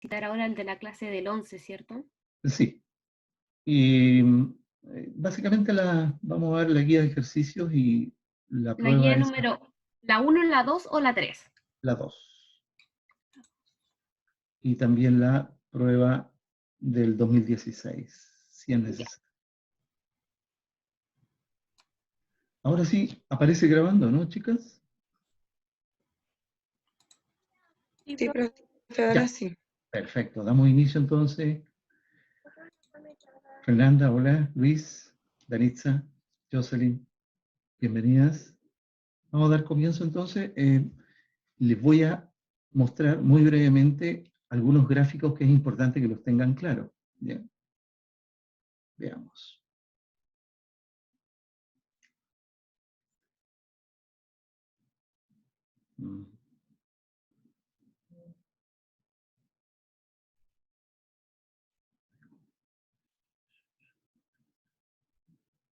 Citar ahora el de la clase del 11, ¿cierto? Sí. Y básicamente vamos a ver la guía de ejercicios y la La guía prueba es número, ¿la 1, la 2 o la 3? la 2. Y también la prueba del 2016, si es Ya. necesario. Ahora sí, aparece grabando, ¿no, chicas? Sí, profe, ahora Ya, sí. perfecto. Damos inicio entonces. Fernanda, hola. Luis, Danitza, Jocelyn, bienvenidas. Vamos a dar comienzo entonces. Les voy a mostrar muy brevemente algunos gráficos que es importante que los tengan claros. Bien. Veamos. Mm.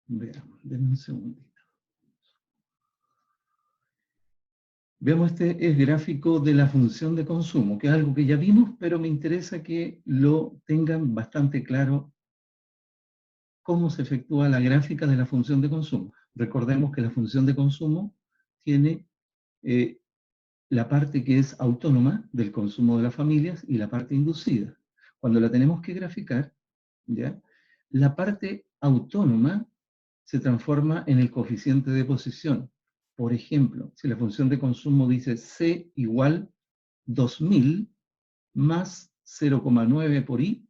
Veamos, denme un segundito. Veamos, este es gráfico de la función de consumo, que es algo que ya vimos, pero me interesa que lo tengan bastante claro cómo se efectúa la gráfica de la función de consumo. Recordemos que la función de consumo tiene la parte que es autónoma del consumo de las familias y la parte inducida. Cuando la tenemos que graficar, ¿ya? La parte autónoma se transforma en el coeficiente de posición. Por ejemplo, si la función de consumo dice C igual 2000 más 0,9 por I,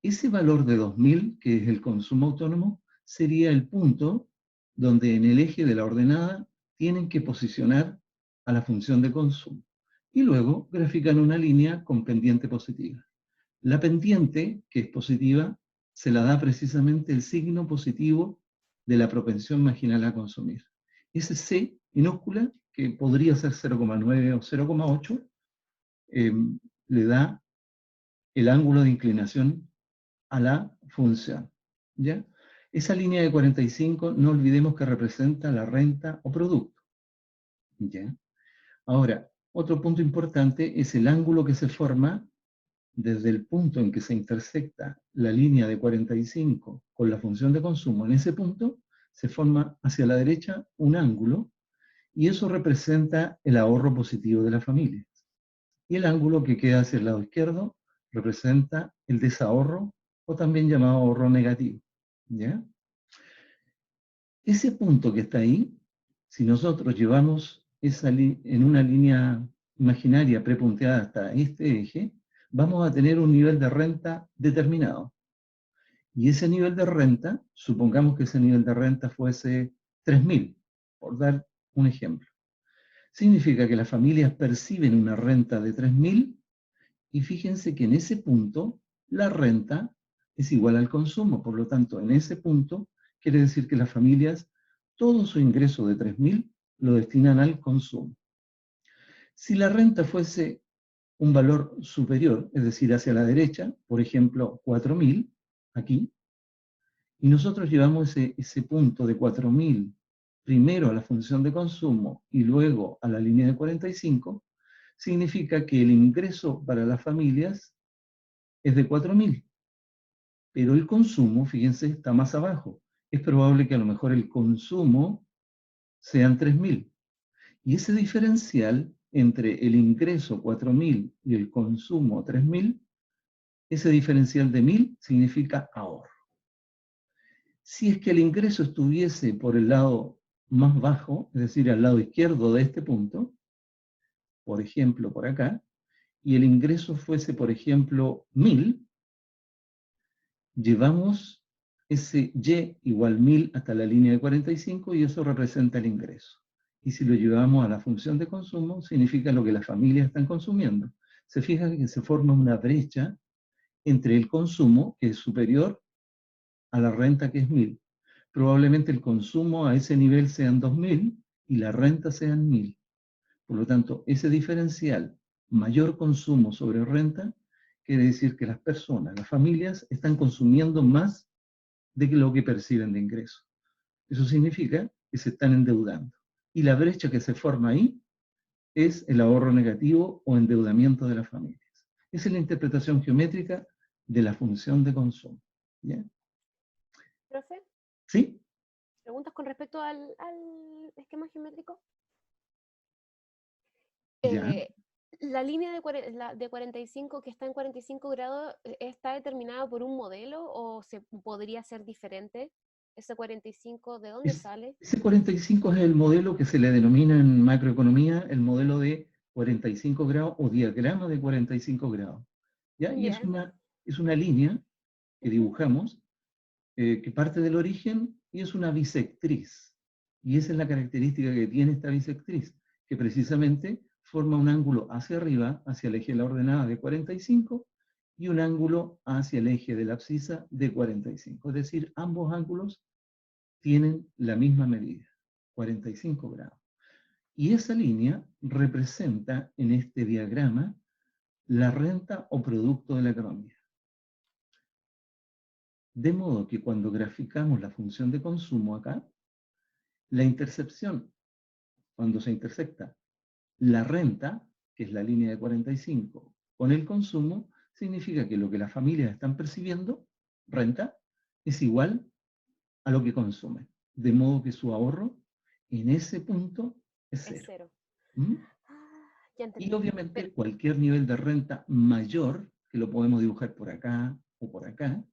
ese valor de 2000, que es el consumo autónomo, sería el punto donde en el eje de la ordenada tienen que posicionar a la función de consumo. Y luego grafican una línea con pendiente positiva. La pendiente, que es positiva, se la da precisamente el signo positivo de la propensión marginal a consumir. Ese C minúscula, que podría ser 0,9 o 0,8, le da el ángulo de inclinación a la función. ¿Ya? Esa línea de 45, no olvidemos que representa la renta o producto. ¿Ya? Ahora, otro punto importante es el ángulo que se forma desde el punto en que se intersecta la línea de 45 con la función de consumo. En ese punto se forma hacia la derecha un ángulo y eso representa el ahorro positivo de la familia. Y el ángulo que queda hacia el lado izquierdo representa el desahorro o también llamado ahorro negativo. ¿Ya? Ese punto que está ahí, si nosotros llevamos en una línea imaginaria prepunteada hasta este eje, vamos a tener un nivel de renta determinado. Y ese nivel de renta, supongamos que ese nivel de renta fuese 3.000, por dar un ejemplo. Significa que las familias perciben una renta de 3.000 y fíjense que en ese punto la renta es igual al consumo. Por lo tanto, en ese punto quiere decir que las familias, todo su ingreso de 3.000 lo destinan al consumo. Si la renta fuese un valor superior, es decir, hacia la derecha, por ejemplo, 4.000, aquí, y nosotros llevamos ese punto de 4.000 primero a la función de consumo y luego a la línea de 45, significa que el ingreso para las familias es de 4.000, pero el consumo, fíjense, está más abajo. Es probable que a lo mejor el consumo sean 3.000. Y ese diferencial entre el ingreso 4.000 y el consumo 3.000, ese diferencial de 1.000 significa ahorro. Si es que el ingreso estuviese por el lado más bajo, es decir, al lado izquierdo de este punto, por ejemplo, por acá, y el ingreso fuese, por ejemplo, 1.000, llevamos ese Y igual 1.000 hasta la línea de 45 y eso representa el ingreso. Y si lo llevamos a la función de consumo, significa lo que las familias están consumiendo. Se fija que se forma una brecha entre el consumo, que es superior a la renta, que es 1.000. Probablemente el consumo a ese nivel sean 2.000 y la renta sean 1.000. Por lo tanto, ese diferencial, mayor consumo sobre renta, quiere decir que las personas, las familias, están consumiendo más de lo que perciben de ingresos. Eso significa que se están endeudando. Y la brecha que se forma ahí es el ahorro negativo o endeudamiento de las familias. Esa es la interpretación geométrica de la función de consumo. ¿Ya? Profe, ¿Sí? preguntas con respecto al esquema geométrico. ¿Ya? La línea de 45 que está en 45 grados, ¿está determinada por un modelo o se podría ser diferente? ¿Ese 45 de dónde sale? Ese 45 es el modelo que se le denomina en macroeconomía el modelo de 45 grados o diagrama de 45 grados. ¿Ya? Y Ya. es una línea que Ujú. dibujamos que parte del origen y es una bisectriz. Y esa es la característica que tiene esta bisectriz, que precisamente forma un ángulo hacia arriba, hacia el eje de la ordenada de 45, y un ángulo hacia el eje de la abscisa de 45. Es decir, ambos ángulos tienen la misma medida, 45 grados. Y esa línea representa en este diagrama la renta o producto de la economía. De modo que cuando graficamos la función de consumo acá, la intercepción, cuando se intersecta la renta, que es la línea de 45, con el consumo, significa que lo que las familias están percibiendo, renta, es igual a lo que consumen. De modo que su ahorro en ese punto es Es cero. cero. ¿Mm? Ya Y entendí. obviamente cualquier nivel de renta mayor, que lo podemos dibujar por acá o por acá,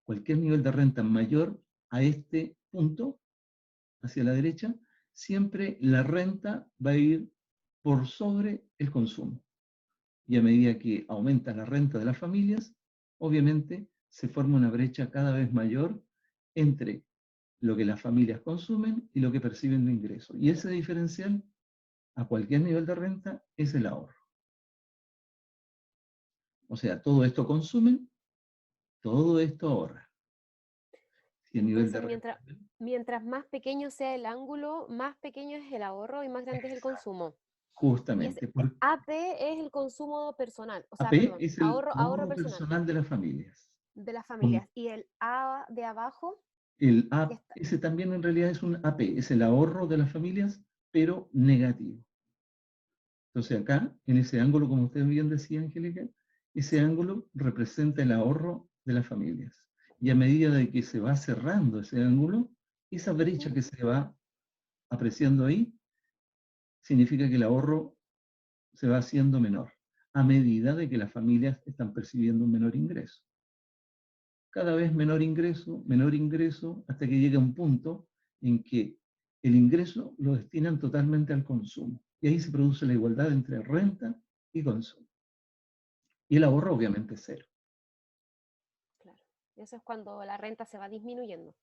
cualquier nivel de renta mayor a este punto, hacia la derecha, siempre la renta va a ir por sobre el consumo. Y a medida que aumenta la renta de las familias, obviamente se forma una brecha cada vez mayor entre lo que las familias consumen y lo que perciben de ingreso. Y ese diferencial, a cualquier nivel de renta, es el ahorro. O sea, todo esto consumen, todo esto ahorra. Si el nivel de Entonces, renta... mientras más pequeño sea el ángulo, más pequeño es el ahorro y más grande es el consumo. Y Justamente. Porque AP es el consumo personal, o sea, AP perdón, es el ahorro ahorro personal personal de las familias. de las familias. Y el A de abajo, El que está, ese también en realidad es un AP, es el ahorro de las familias, pero negativo. Entonces acá, en ese ángulo, como usted bien decía, Angélica, ese ángulo representa el ahorro de las familias. Y a medida de que se va cerrando ese ángulo, esa brecha que se va apreciando ahí, significa que el ahorro se va haciendo menor, a medida de que las familias están percibiendo un menor ingreso. Cada vez menor ingreso, hasta que llega un punto en que el ingreso lo destinan totalmente al consumo. Y ahí se produce la igualdad entre renta y consumo. Y el ahorro obviamente es cero. claro, eso es cuando la renta se va disminuyendo.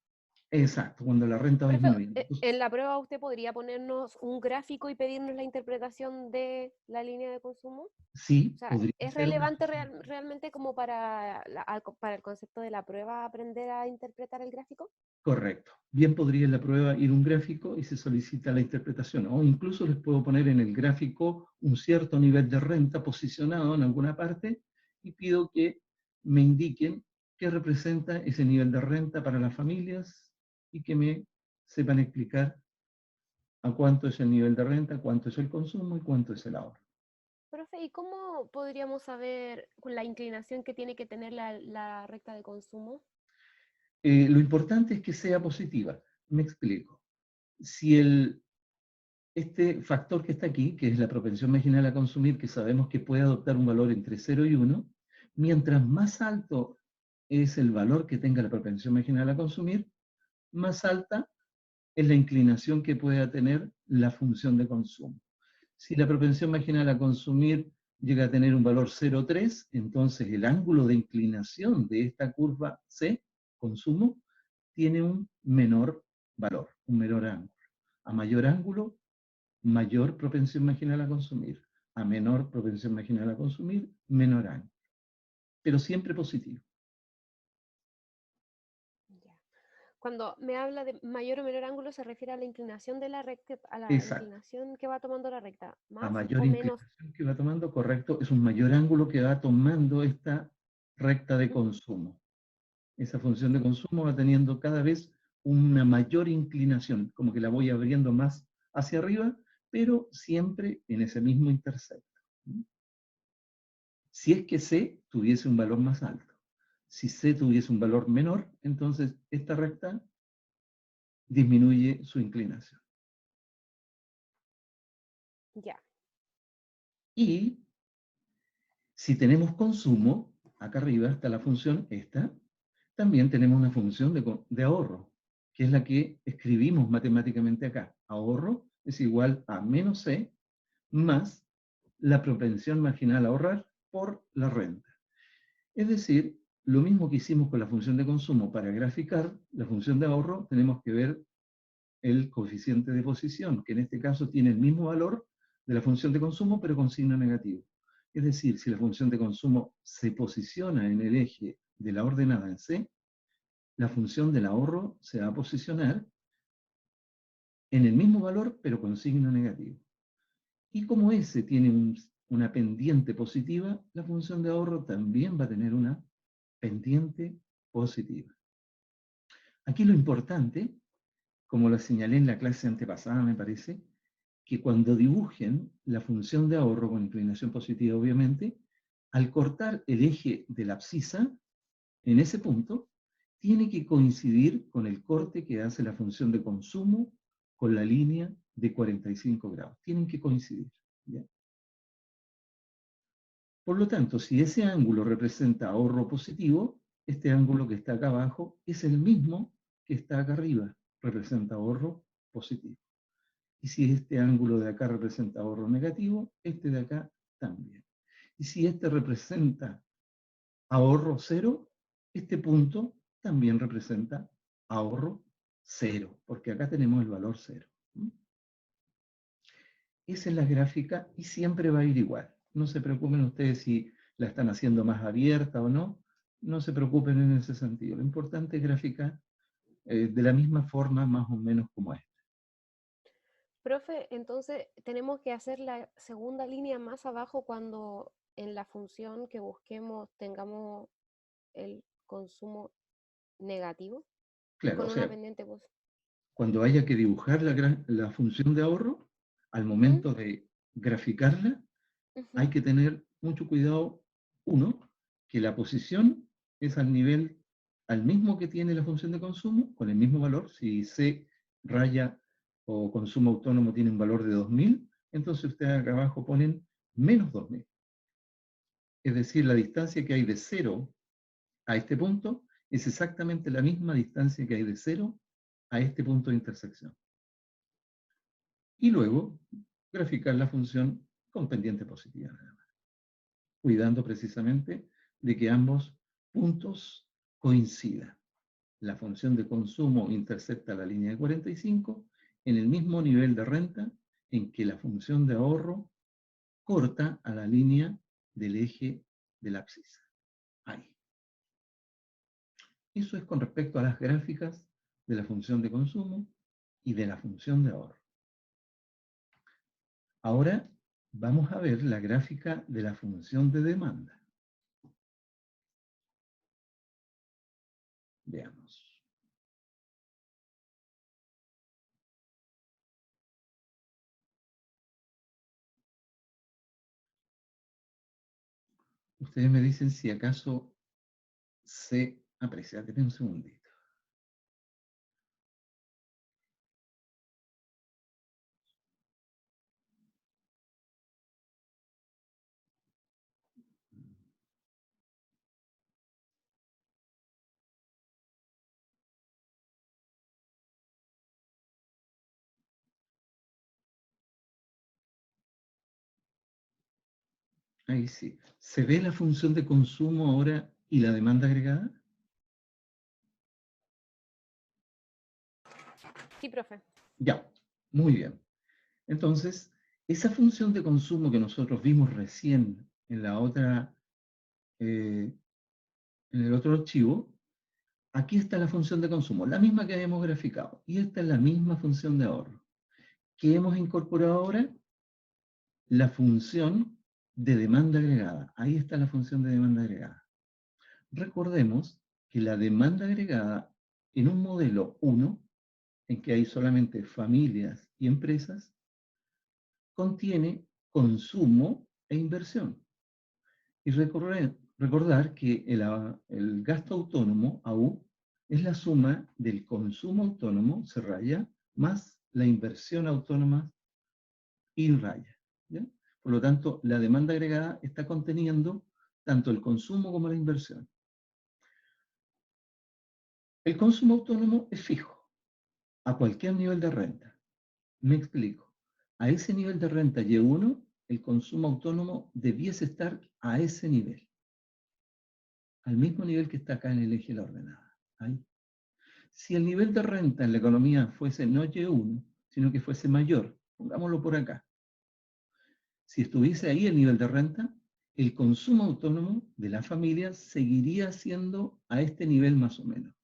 Exacto, cuando la renta va Profe, disminuyendo. en la prueba usted podría ponernos un gráfico y pedirnos la interpretación de la línea de consumo. Sí, O sea, podría ¿es ser una relevante posibilidad. realmente como para el concepto de la prueba aprender a interpretar el gráfico? Correcto. Bien podría en la prueba ir un gráfico y se solicita la interpretación. O incluso les puedo poner en el gráfico un cierto nivel de renta posicionado en alguna parte y pido que me indiquen qué representa ese nivel de renta para las familias y que me sepan explicar a cuánto es el nivel de renta, cuánto es el consumo y cuánto es el ahorro. Profe, ¿y cómo podríamos saber la inclinación que tiene que tener la recta de consumo? Lo importante es que sea positiva. Me explico. Si este factor que está aquí, que es la propensión marginal a consumir, que sabemos que puede adoptar un valor entre 0 y 1, mientras más alto es el valor que tenga la propensión marginal a consumir, más alta es la inclinación que pueda tener la función de consumo. Si la propensión marginal a consumir llega a tener un valor 0,3, entonces el ángulo de inclinación de esta curva C, consumo, tiene un menor valor, un menor ángulo. A mayor ángulo, mayor propensión marginal a consumir. A menor propensión marginal a consumir, menor ángulo. Pero siempre positivo. Ya. Cuando me habla de mayor o menor ángulo, se refiere a la inclinación de la recta, a la Exacto. inclinación que va tomando la recta, A más mayor o menos. inclinación que va tomando, correcto, es un mayor ángulo que va tomando esta recta de consumo. Esa función de consumo va teniendo cada vez una mayor inclinación, como que la voy abriendo más hacia arriba, pero siempre en ese mismo intercepto. si es que C tuviese un valor más alto. Si C tuviese un valor menor, entonces esta recta disminuye su inclinación. Ya. Y si tenemos consumo, acá arriba está la función esta, también tenemos una función de ahorro, que es la que escribimos matemáticamente acá. Ahorro es igual a menos C más la propensión marginal a ahorrar por la renta. Es decir, lo mismo que hicimos con la función de consumo para graficar la función de ahorro, tenemos que ver el coeficiente de posición, que en este caso tiene el mismo valor de la función de consumo, pero con signo negativo. Es decir, si la función de consumo se posiciona en el eje de la ordenada en C, la función del ahorro se va a posicionar en el mismo valor, pero con signo negativo. Y como S tiene una pendiente positiva, la función de ahorro también va a tener una pendiente positiva. Aquí lo importante, como lo señalé en la clase antepasada, me parece, que cuando dibujen la función de ahorro con inclinación positiva, obviamente, al cortar el eje de la abscisa, en ese punto, tiene que coincidir con el corte que hace la función de consumo con la línea de 45 grados. Tienen que coincidir. ¿Ya? Por lo tanto, si ese ángulo representa ahorro positivo, este ángulo que está acá abajo es el mismo que está acá arriba, representa ahorro positivo. Y si este ángulo de acá representa ahorro negativo, este de acá también. Y si este representa ahorro cero, este punto también representa ahorro cero, porque acá tenemos el valor cero. Esa es la gráfica y siempre va a ir igual. No se preocupen ustedes si la están haciendo más abierta o no. No se preocupen en ese sentido. Lo importante es graficar de la misma forma más o menos como esta. Profe, entonces tenemos que hacer la segunda línea más abajo cuando en la función que busquemos tengamos el consumo negativo Claro, con o una sea, pendiente positiva. cuando haya que dibujar la función de ahorro, al momento de graficarla, hay que tener mucho cuidado, uno, que la posición es al nivel, al mismo que tiene la función de consumo, con el mismo valor. Si C raya o consumo autónomo tiene un valor de 2000, entonces ustedes acá abajo ponen menos 2000. Es decir, la distancia que hay de 0 a este punto es exactamente la misma distancia que hay de 0 a este punto de intersección. Y luego, graficar la función con pendiente positiva, nada más, cuidando precisamente de que ambos puntos coincidan. La función de consumo intercepta la línea de 45 en el mismo nivel de renta en que la función de ahorro corta a la línea del eje de la abscisa. Ahí. Eso es con respecto a las gráficas de la función de consumo y de la función de ahorro. Ahora vamos a ver la gráfica de la función de demanda. Veamos. Ustedes me dicen si acaso se aprecia. Denme un segundito. Ahí sí. ¿Se ve la función de consumo ahora y la demanda agregada? Sí, profe. Ya, muy bien. Entonces, esa función de consumo que nosotros vimos recién en la otra, en el otro archivo, aquí está la función de consumo, la misma que habíamos graficado. Y esta es la misma función de ahorro. ¿Qué hemos incorporado ahora? La función de demanda agregada. Ahí está la función de demanda agregada. Recordemos que la demanda agregada en un modelo 1, en que hay solamente familias y empresas, contiene consumo e inversión. Y recordar que el gasto autónomo, AU, es la suma del consumo autónomo, se raya, más la inversión autónoma, y raya. ¿Ya? Por lo tanto, la demanda agregada está conteniendo tanto el consumo como la inversión. El consumo autónomo es fijo, a cualquier nivel de renta. Me explico. A ese nivel de renta Y1, el consumo autónomo debiese estar a ese nivel. Al mismo nivel que está acá en el eje de la ordenada. Ahí. Si el nivel de renta en la economía fuese no Y1, sino que fuese mayor, pongámoslo por acá. Si estuviese ahí el nivel de renta, el consumo autónomo de la familia seguiría siendo a este nivel más o menos.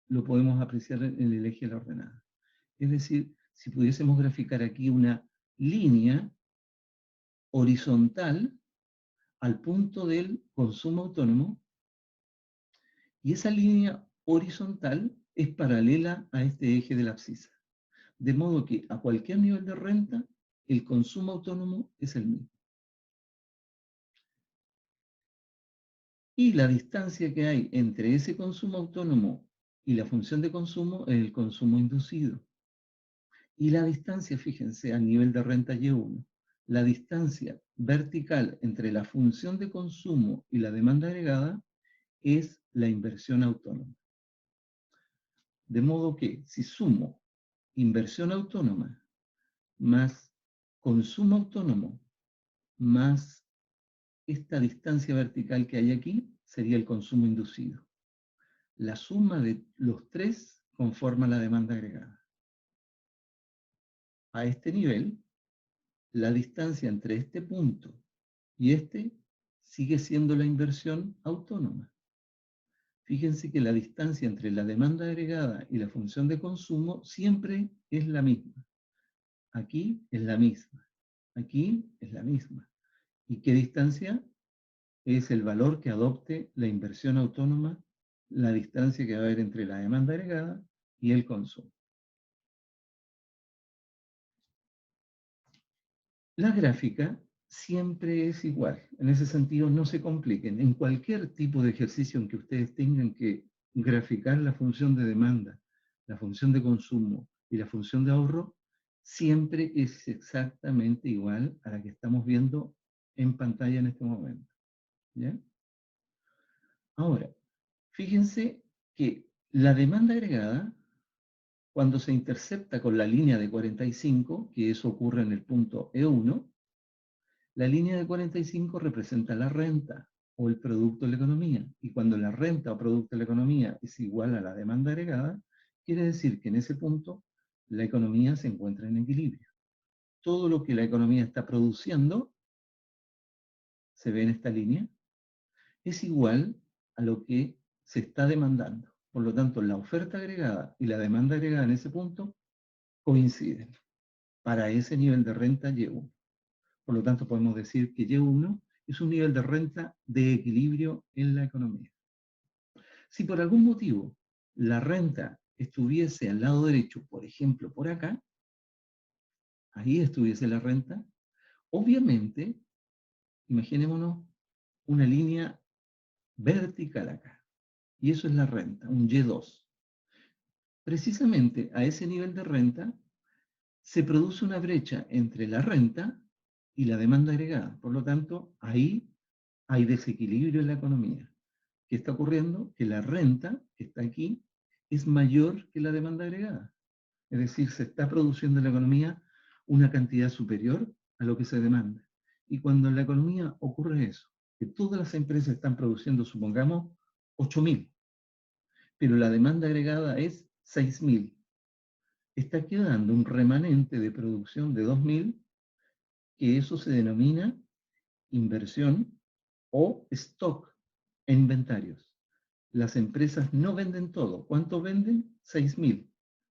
Lo podemos apreciar en el eje de la ordenada. Es decir, si pudiésemos graficar aquí una línea horizontal al punto del consumo autónomo, y esa línea horizontal es paralela a este eje de la abscisa. De modo que a cualquier nivel de renta, el consumo autónomo es el mismo. Y la distancia que hay entre ese consumo autónomo y la función de consumo es el consumo inducido. Y la distancia, fíjense, a nivel de renta Y1, la distancia vertical entre la función de consumo y la demanda agregada es la inversión autónoma. De modo que si sumo inversión autónoma más consumo autónomo más esta distancia vertical que hay aquí, sería el consumo inducido. La suma de los tres conforma la demanda agregada. A este nivel, la distancia entre este punto y este sigue siendo la inversión autónoma. Fíjense que la distancia entre la demanda agregada y la función de consumo siempre es la misma. Aquí es la misma. Aquí es la misma. ¿Y qué distancia? Es el valor que adopte la inversión autónoma, la distancia que va a haber entre la demanda agregada y el consumo. La gráfica siempre es igual. En ese sentido, no se compliquen. En cualquier tipo de ejercicio en que ustedes tengan que graficar la función de demanda, la función de consumo y la función de ahorro, siempre es exactamente igual a la que estamos viendo en pantalla en este momento. ¿Ya? Ahora, fíjense que la demanda agregada, cuando se intercepta con la línea de 45, que eso ocurre en el punto E1, la línea de 45 representa la renta o el producto de la economía. Y cuando la renta o producto de la economía es igual a la demanda agregada, quiere decir que en ese punto la economía se encuentra en equilibrio. Todo lo que la economía está produciendo, se ve en esta línea, es igual a lo que se está demandando. Por lo tanto, la oferta agregada y la demanda agregada en ese punto coinciden para ese nivel de renta Y1. Por lo tanto, podemos decir que Y1 es un nivel de renta de equilibrio en la economía. Si por algún motivo la renta estuviese al lado derecho, por ejemplo, por acá, ahí estuviese la renta, obviamente, imaginémonos una línea vertical acá. Y eso es la renta, un Y2. Precisamente a ese nivel de renta se produce una brecha entre la renta y la demanda agregada. Por lo tanto, ahí hay desequilibrio en la economía. ¿Qué está ocurriendo? Que la renta, que está aquí, es mayor que la demanda agregada. Es decir, se está produciendo en la economía una cantidad superior a lo que se demanda. Y cuando en la economía ocurre eso, que todas las empresas están produciendo, supongamos, 8.000, pero la demanda agregada es 6.000, está quedando un remanente de producción de 2.000, que eso se denomina inversión o stock en inventarios. Las empresas no venden todo. ¿Cuánto venden? 6.000.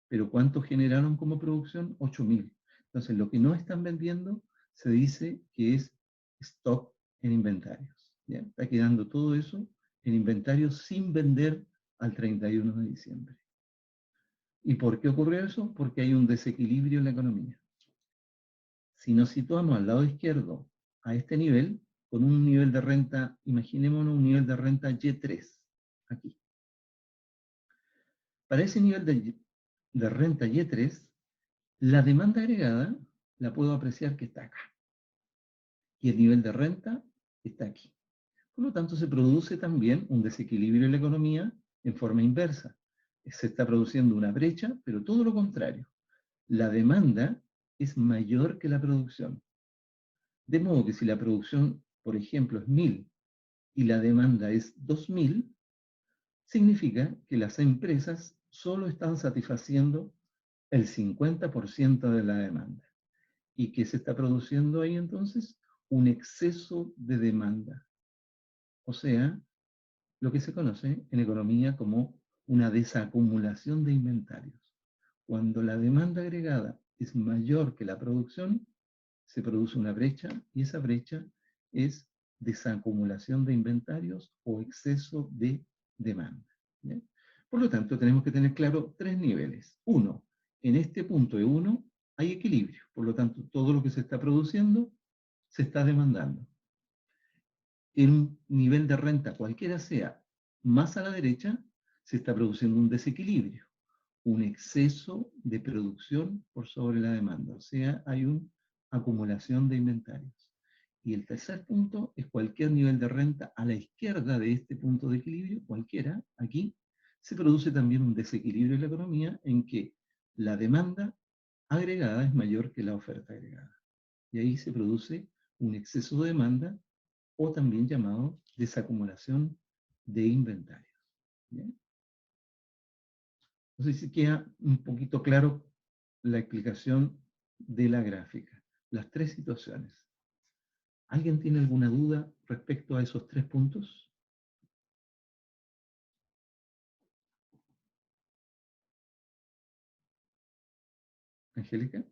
Pero ¿cuánto generaron como producción? 8.000. Entonces, lo que no están vendiendo se dice que es stock en inventarios. ¿Ya? Está quedando todo eso en inventarios sin vender al 31 de diciembre. ¿Y por qué ocurre eso? Porque hay un desequilibrio en la economía. Si nos situamos al lado izquierdo a este nivel, con un nivel de renta, imaginémonos un nivel de renta Y3, aquí. Para ese nivel de renta Y3, la demanda agregada la puedo apreciar que está acá. Y el nivel de renta está aquí. Por lo tanto, se produce también un desequilibrio en la economía en forma inversa. Se está produciendo una brecha, pero todo lo contrario. La demanda es mayor que la producción. De modo que si la producción, por ejemplo, es 1000 y la demanda es 2000, significa que las empresas solo están satisfaciendo el 50% de la demanda. ¿Y qué se está produciendo ahí entonces? Un exceso de demanda. O sea, lo que se conoce en economía como una desacumulación de inventarios. Cuando la demanda agregada es mayor que la producción, se produce una brecha y esa brecha es desacumulación de inventarios o exceso de demanda. ¿Bien? Por lo tanto, tenemos que tener claro tres niveles. Uno, en este punto E1 hay equilibrio, por lo tanto, todo lo que se está produciendo se está demandando. En un nivel de renta cualquiera sea, más a la derecha, se está produciendo un desequilibrio, un exceso de producción por sobre la demanda, o sea, hay una acumulación de inventarios. Y el tercer punto es cualquier nivel de renta a la izquierda de este punto de equilibrio, cualquiera, aquí, se produce también un desequilibrio en la economía en que la demanda agregada es mayor que la oferta agregada. Y ahí se produce un exceso de demanda o también llamado desacumulación de inventarios. ¿Bien? No sé si queda un poquito claro la explicación de la gráfica. Las tres situaciones. ¿Alguien tiene alguna duda respecto a esos tres puntos? Angélica.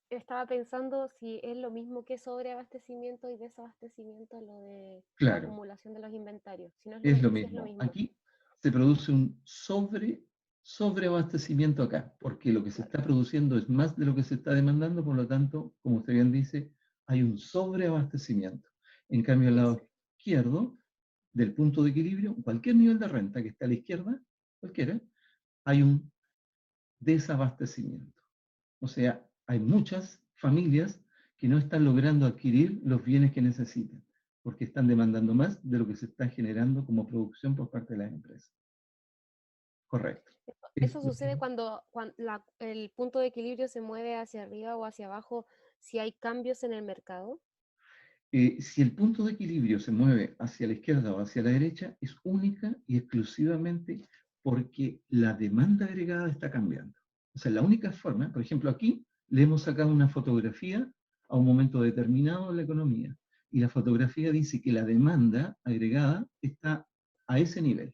Estaba pensando si es lo mismo que sobreabastecimiento y desabastecimiento lo de la Claro, acumulación de los inventarios. Si, no es es lo si es lo mismo. mismo. Aquí se produce un sobreabastecimiento acá, porque lo que se Claro. está produciendo es más de lo que se está demandando, por lo tanto, como usted bien dice, hay un sobreabastecimiento. En cambio, al lado izquierdo, del punto de equilibrio, cualquier nivel de renta que está a la izquierda, cualquiera, hay un desabastecimiento. O sea, hay muchas familias que no están logrando adquirir los bienes que necesitan, porque están demandando más de lo que se está generando como producción por parte de las empresas. Correcto. Eso sucede cuando, el punto de equilibrio se mueve hacia arriba o hacia abajo, si hay cambios en el mercado. Si el punto de equilibrio se mueve hacia la izquierda o hacia la derecha, es única y exclusivamente porque la demanda agregada está cambiando. O sea, la única forma, por ejemplo, aquí le hemos sacado una fotografía a un momento determinado de la economía, y la fotografía dice que la demanda agregada está a ese nivel,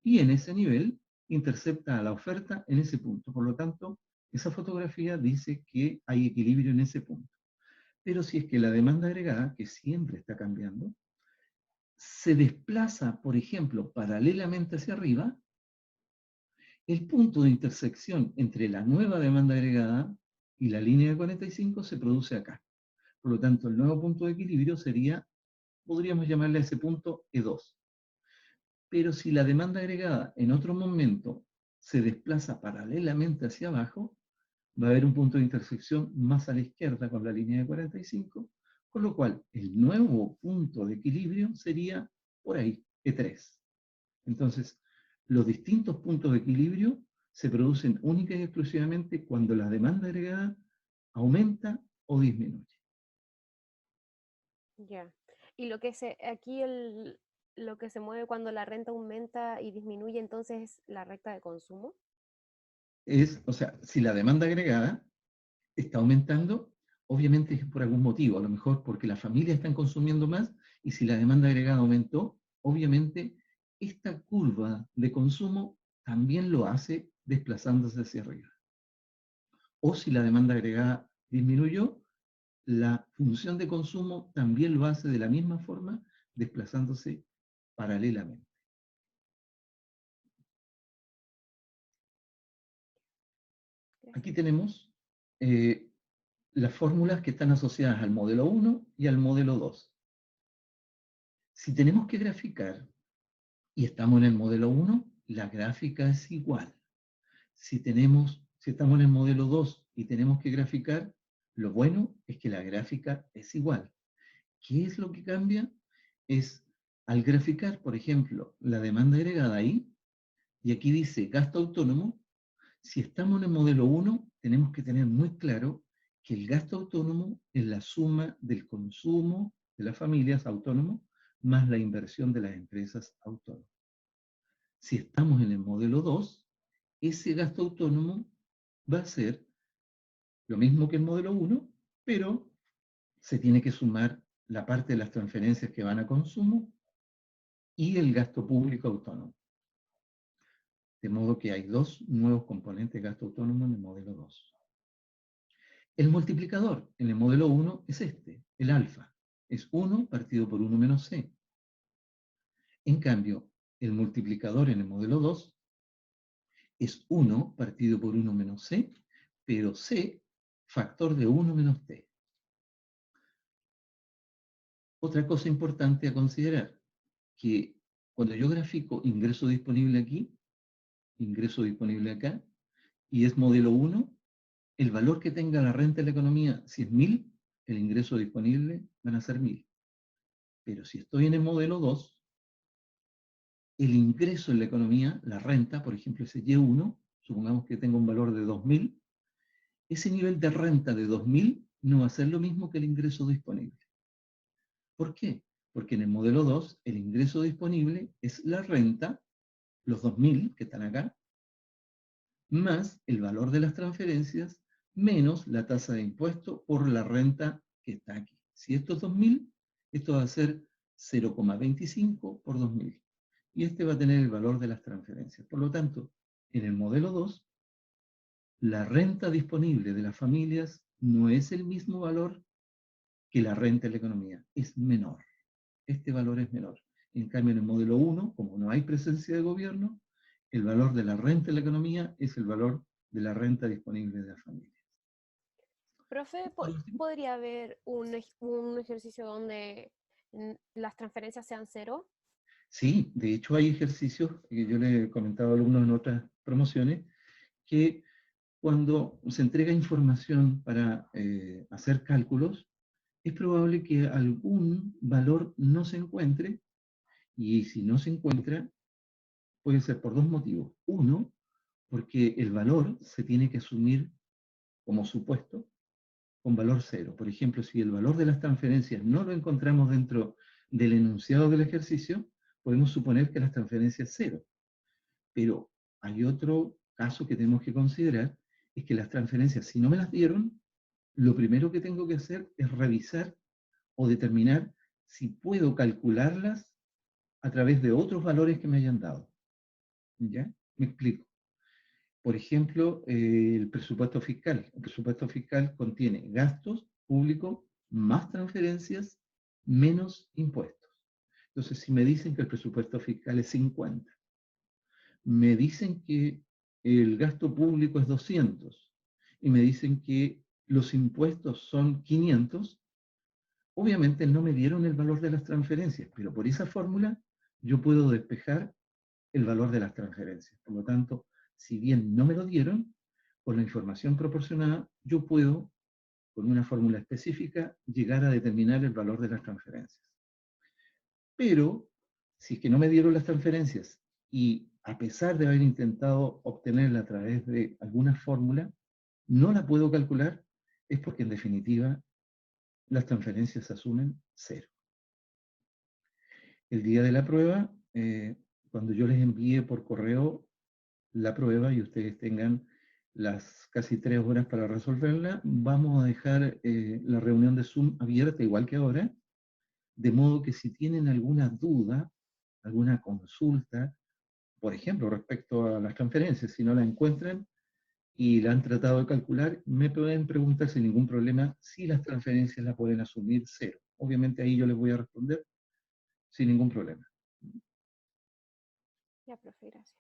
y en ese nivel intercepta a la oferta en ese punto. Por lo tanto, esa fotografía dice que hay equilibrio en ese punto. Pero si es que la demanda agregada, que siempre está cambiando, se desplaza, por ejemplo, paralelamente hacia arriba, el punto de intersección entre la nueva demanda agregada y la línea de 45 se produce acá. Por lo tanto, el nuevo punto de equilibrio sería, podríamos llamarle a ese punto E2. Pero si la demanda agregada en otro momento se desplaza paralelamente hacia abajo, va a haber un punto de intersección más a la izquierda con la línea de 45, con lo cual el nuevo punto de equilibrio sería por ahí, E3. Entonces, los distintos puntos de equilibrio se producen única y exclusivamente cuando la demanda agregada aumenta o disminuye. Ya. Y lo que se mueve cuando la renta aumenta y disminuye, entonces es la recta de consumo. O sea, si la demanda agregada está aumentando, obviamente es por algún motivo, a lo mejor porque las familias están consumiendo más, y si la demanda agregada aumentó, obviamente esta curva de consumo también lo hace desplazándose hacia arriba. O si la demanda agregada disminuyó, la función de consumo también lo hace de la misma forma, desplazándose paralelamente. Aquí tenemos las fórmulas que están asociadas al modelo 1 y al modelo 2. Si tenemos que graficar y estamos en el modelo 1, la gráfica es igual. Si estamos en el modelo 2 y tenemos que graficar, lo bueno es que la gráfica es igual. ¿Qué es lo que cambia? Es al graficar, por ejemplo, la demanda agregada ahí, y aquí dice gasto autónomo, si estamos en el modelo 1, tenemos que tener muy claro que el gasto autónomo es la suma del consumo de las familias autónomos más la inversión de las empresas autónomas. Si estamos en el modelo 2, ese gasto autónomo va a ser lo mismo que el modelo 1, pero se tiene que sumar la parte de las transferencias que van a consumo y el gasto público autónomo. De modo que hay dos nuevos componentes de gasto autónomo en el modelo 2. El multiplicador en el modelo 1 es este, el alfa. Es 1 partido por 1 menos c. En cambio, el multiplicador en el modelo 2 es 1 partido por 1 menos c, pero c factor de 1 menos t. Otra cosa importante a considerar, que cuando yo grafico ingreso disponible aquí, ingreso disponible acá, y es modelo 1, el valor que tenga la renta de la economía, si es 1000, el ingreso disponible van a ser 1000. Pero si estoy en el modelo 2, el ingreso en la economía, la renta, por ejemplo, ese Y1, supongamos que tenga un valor de 2000, ese nivel de renta de 2000 no va a ser lo mismo que el ingreso disponible. ¿Por qué? Porque en el modelo 2, el ingreso disponible es la renta, los 2000 que están acá, más el valor de las transferencias, menos la tasa de impuesto por la renta que está aquí. Si esto es 2000, esto va a ser 0,25 por 2000. Y este va a tener el valor de las transferencias. Por lo tanto, en el modelo 2, la renta disponible de las familias no es el mismo valor que la renta de la economía, es menor. Este valor es menor. En cambio, en el modelo 1, como no hay presencia de gobierno, el valor de la renta de la economía es el valor de la renta disponible de las familias. Profe, ¿podría haber un ejercicio donde las transferencias sean cero? Sí, de hecho hay ejercicios que yo le he comentado a alumnos en otras promociones, que cuando se entrega información para hacer cálculos, es probable que algún valor no se encuentre, y si no se encuentra, puede ser por dos motivos. Uno, porque el valor se tiene que asumir como supuesto con valor cero. Por ejemplo, si el valor de las transferencias no lo encontramos dentro del enunciado del ejercicio, podemos suponer que las transferencias es cero. Pero hay otro caso que tenemos que considerar, es que las transferencias, si no me las dieron, lo primero que tengo que hacer es revisar o determinar si puedo calcularlas a través de otros valores que me hayan dado. ¿Ya? Me explico. Por ejemplo, el presupuesto fiscal. El presupuesto fiscal contiene gastos públicos más transferencias menos impuestos. Entonces, si me dicen que el presupuesto fiscal es 50, me dicen que el gasto público es 200 y me dicen que los impuestos son 500, obviamente no me dieron el valor de las transferencias, pero por esa fórmula yo puedo despejar el valor de las transferencias. Por lo tanto, si bien no me lo dieron, con la información proporcionada, yo puedo, con una fórmula específica, llegar a determinar el valor de las transferencias. Pero, si es que no me dieron las transferencias y a pesar de haber intentado obtenerla a través de alguna fórmula, no la puedo calcular, es porque en definitiva las transferencias se asumen cero. El día de la prueba, cuando yo les envíe por correo la prueba y ustedes tengan las casi 3 horas para resolverla, vamos a dejar la reunión de Zoom abierta igual que ahora, de modo que si tienen alguna duda, alguna consulta, por ejemplo, respecto a las transferencias, si no la encuentran y la han tratado de calcular, me pueden preguntar sin ningún problema si las transferencias la pueden asumir cero. Obviamente ahí yo les voy a responder sin ningún problema. Ya, profe, gracias.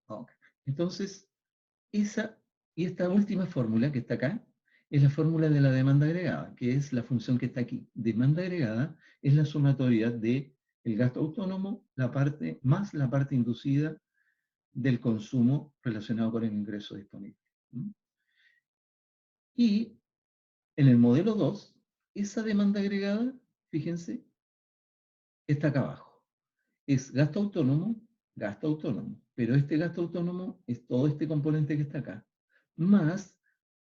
Okay. Entonces, esta última fórmula que está acá es la fórmula de la demanda agregada, que es la función que está aquí. Demanda agregada es la sumatoria de el gasto autónomo, la parte, más la parte inducida del consumo relacionado con el ingreso disponible. Y en el modelo 2, esa demanda agregada, fíjense, está acá abajo. Es gasto autónomo, pero este gasto autónomo es todo este componente que está acá, más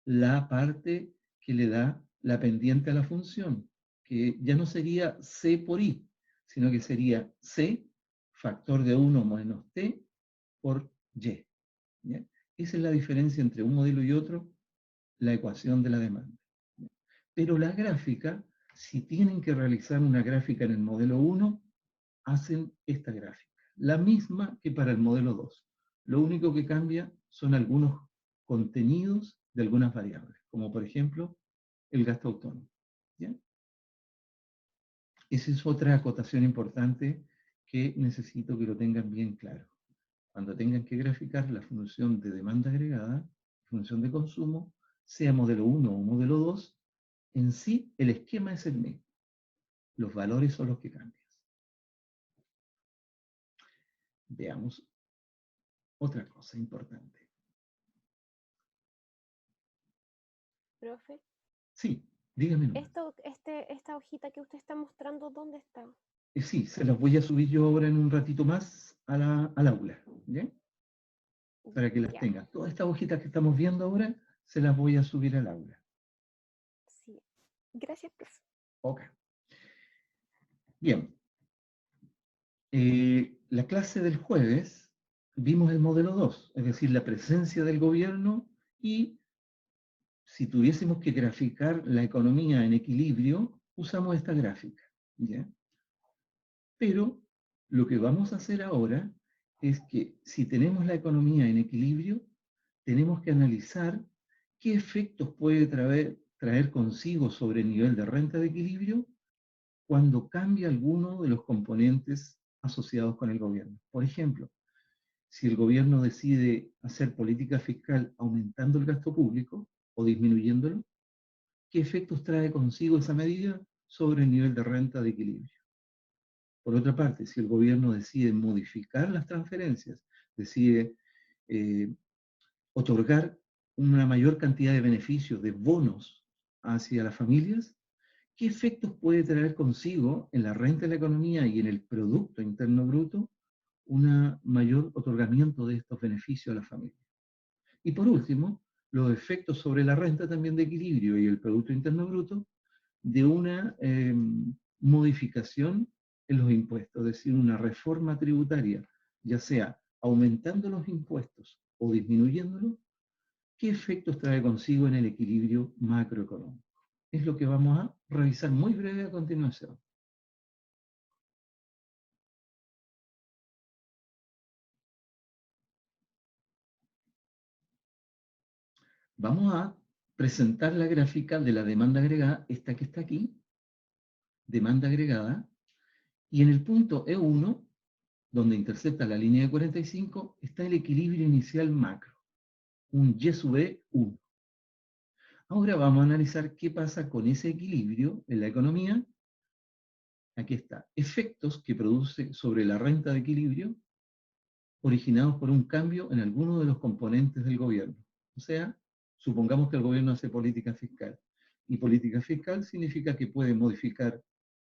la parte que le da la pendiente a la función, que ya no sería C por I, sino que sería C factor de 1 menos T por Y. ¿Ya? Esa es la diferencia entre un modelo y otro, la ecuación de la demanda. ¿Ya? Pero la gráfica, si tienen que realizar una gráfica en el modelo 1, hacen esta gráfica, la misma que para el modelo 2. Lo único que cambia son algunos contenidos de algunas variables, como por ejemplo el gasto autónomo. ¿Ya? Esa es otra acotación importante que necesito que lo tengan bien claro. Cuando tengan que graficar la función de demanda agregada, función de consumo, sea modelo 1 o modelo 2, en sí el esquema es el mismo. Los valores son los que cambian. Veamos otra cosa importante. Profe, Sí, dígame nomás. esta hojita que usted está mostrando, ¿dónde está? Sí, se las voy a subir yo ahora en un ratito más al aula, ¿ya? Para que las Ya, tengan. Todas estas hojitas que estamos viendo ahora, se las voy a subir al aula. sí. Gracias, profe. Ok. Bien. La clase del jueves vimos el modelo 2, es decir, la presencia del gobierno y si tuviésemos que graficar la economía en equilibrio, usamos esta gráfica, ¿ya? Pero lo que vamos a hacer ahora es que si tenemos la economía en equilibrio, tenemos que analizar qué efectos puede traer consigo sobre el nivel de renta de equilibrio cuando cambia alguno de los componentes asociados con el gobierno. Por ejemplo, si el gobierno decide hacer política fiscal aumentando el gasto público o disminuyéndolo, ¿qué efectos trae consigo esa medida sobre el nivel de renta de equilibrio? Por otra parte, si el gobierno decide modificar las transferencias, decide otorgar una mayor cantidad de beneficios, de bonos hacia las familias, ¿qué efectos puede traer consigo en la renta de la economía y en el Producto Interno Bruto un mayor otorgamiento de estos beneficios a las familias? Y por último, los efectos sobre la renta también de equilibrio y el Producto Interno Bruto de una modificación en los impuestos, es decir, una reforma tributaria, ya sea aumentando los impuestos o disminuyéndolos, ¿qué efectos trae consigo en el equilibrio macroeconómico? Es lo que vamos a revisar muy breve a continuación. Vamos a presentar la gráfica de la demanda agregada, esta que está aquí, demanda agregada, y en el punto E1, donde intercepta la línea de 45, está el equilibrio inicial macro, un Y sub E 1. Ahora vamos a analizar qué pasa con ese equilibrio en la economía. Aquí está, efectos que produce sobre la renta de equilibrio originados por un cambio en alguno de los componentes del gobierno. O sea, supongamos que el gobierno hace política fiscal. Y política fiscal significa que puede modificar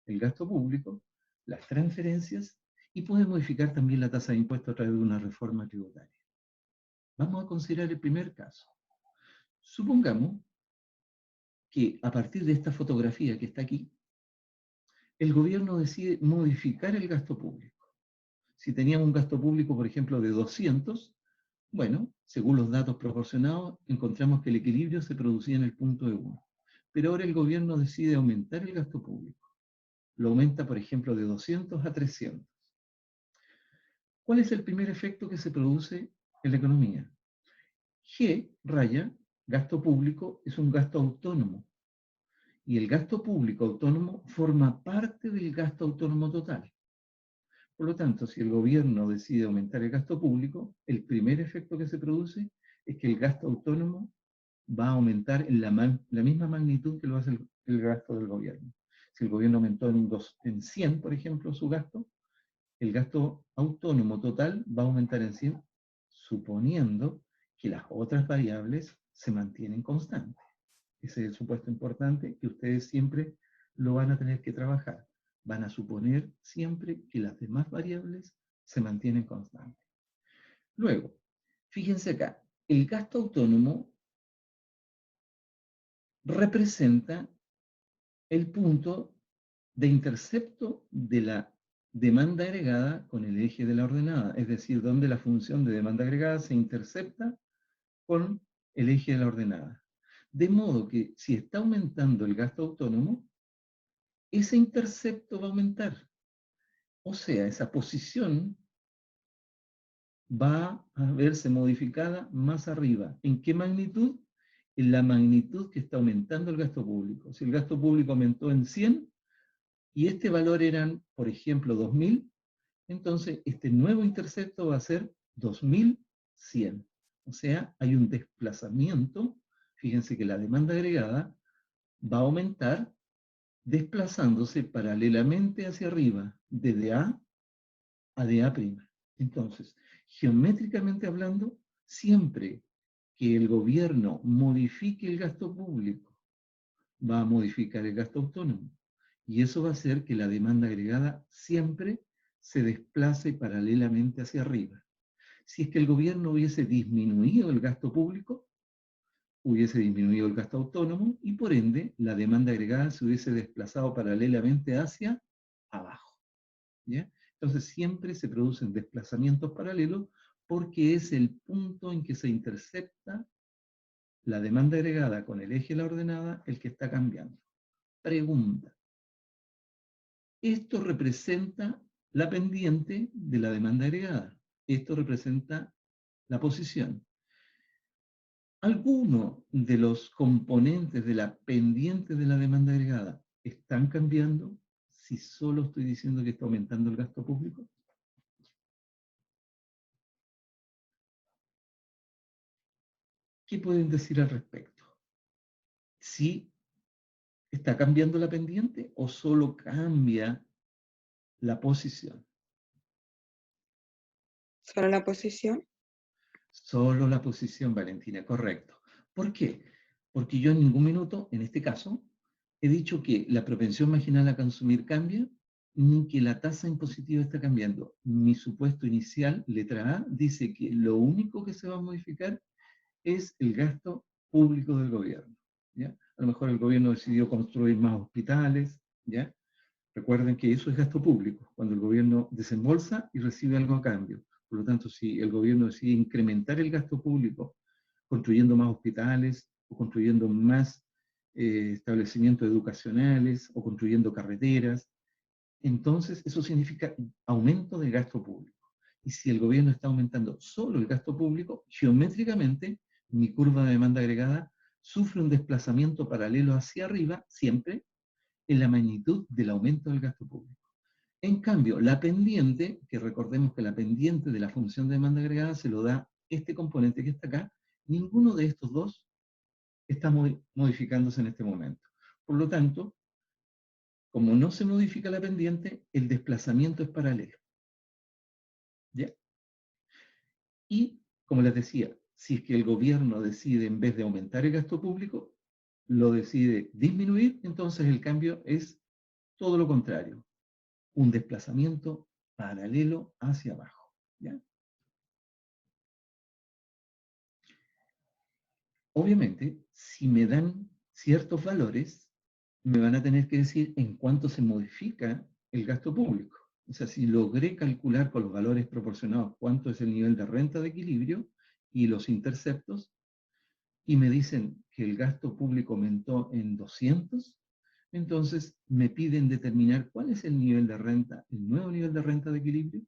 el gasto público, las transferencias, y puede modificar también la tasa de impuestos a través de una reforma tributaria. Vamos a considerar el primer caso. Supongamos que a partir de esta fotografía que está aquí, el gobierno decide modificar el gasto público. Si teníamos un gasto público, por ejemplo, de 200, bueno, según los datos proporcionados, encontramos que el equilibrio se producía en el punto de 1. Pero ahora el gobierno decide aumentar el gasto público. Lo aumenta, por ejemplo, de 200 a 300. ¿Cuál es el primer efecto que se produce en la economía? G, raya, gasto público, es un gasto autónomo. Y el gasto público autónomo forma parte del gasto autónomo total. Por lo tanto, si el gobierno decide aumentar el gasto público, el primer efecto que se produce es que el gasto autónomo va a aumentar en la misma magnitud que lo hace el gasto del gobierno. Si el gobierno aumentó en 100, por ejemplo, su gasto, el gasto autónomo total va a aumentar en 100, suponiendo que las otras variables se mantienen constantes. Ese es el supuesto importante que ustedes siempre lo van a tener que trabajar. Van a suponer siempre que las demás variables se mantienen constantes. Luego, fíjense acá, el gasto autónomo representa el punto de intercepto de la demanda agregada con el eje de la ordenada, es decir, donde la función de demanda agregada se intercepta con el eje de la ordenada. De modo que si está aumentando el gasto autónomo, ese intercepto va a aumentar. O sea, esa posición va a verse modificada más arriba. ¿En qué magnitud? En la magnitud que está aumentando el gasto público. Si el gasto público aumentó en 100 y este valor eran, por ejemplo, 2000, entonces este nuevo intercepto va a ser 2100. O sea, hay un desplazamiento. Fíjense que la demanda agregada va a aumentar desplazándose paralelamente hacia arriba, desde A a DA'. Entonces, geométricamente hablando, siempre que el gobierno modifique el gasto público, va a modificar el gasto autónomo. Y eso va a hacer que la demanda agregada siempre se desplace paralelamente hacia arriba. Si es que el gobierno hubiese disminuido el gasto público, hubiese disminuido el gasto autónomo y por ende la demanda agregada se hubiese desplazado paralelamente hacia abajo. ¿Ya? Entonces siempre se producen desplazamientos paralelos porque es el punto en que se intercepta la demanda agregada con el eje de la ordenada el que está cambiando. Pregunta. Esto representa la pendiente de la demanda agregada. Esto representa la posición. ¿Alguno de los componentes de la pendiente de la demanda agregada están cambiando si solo estoy diciendo que está aumentando el gasto público? ¿Qué pueden decir al respecto? ¿Sí está cambiando la pendiente o solo cambia la posición? ¿Solo la posición? Solo la posición, Valentina, correcto. ¿Por qué? Porque yo en ningún minuto, en este caso, he dicho que la propensión marginal a consumir cambia, ni que la tasa impositiva está cambiando. Mi supuesto inicial, letra A, dice que lo único que se va a modificar es el gasto público del gobierno. ¿Ya? A lo mejor el gobierno decidió construir más hospitales, ¿ya? Recuerden que eso es gasto público, cuando el gobierno desembolsa y recibe algo a cambio. Por lo tanto, si el gobierno decide incrementar el gasto público construyendo más hospitales o construyendo más establecimientos educacionales o construyendo carreteras, entonces eso significa aumento del gasto público. Y si el gobierno está aumentando solo el gasto público, geométricamente mi curva de demanda agregada sufre un desplazamiento paralelo hacia arriba, siempre, en la magnitud del aumento del gasto público. En cambio, la pendiente, que recordemos que la pendiente de la función de demanda agregada se lo da este componente que está acá, ninguno de estos dos está modificándose en este momento. Por lo tanto, como no se modifica la pendiente, el desplazamiento es paralelo. ¿Ya? Y, como les decía, si es que el gobierno decide, en vez de aumentar el gasto público, lo decide disminuir, entonces el cambio es todo lo contrario. Un desplazamiento paralelo hacia abajo. ¿Ya? Obviamente, si me dan ciertos valores, me van a tener que decir en cuánto se modifica el gasto público. O sea, si logré calcular con los valores proporcionados cuánto es el nivel de renta de equilibrio y los interceptos, y me dicen que el gasto público aumentó en 200, entonces me piden determinar cuál es el nivel de renta, el nuevo nivel de renta de equilibrio.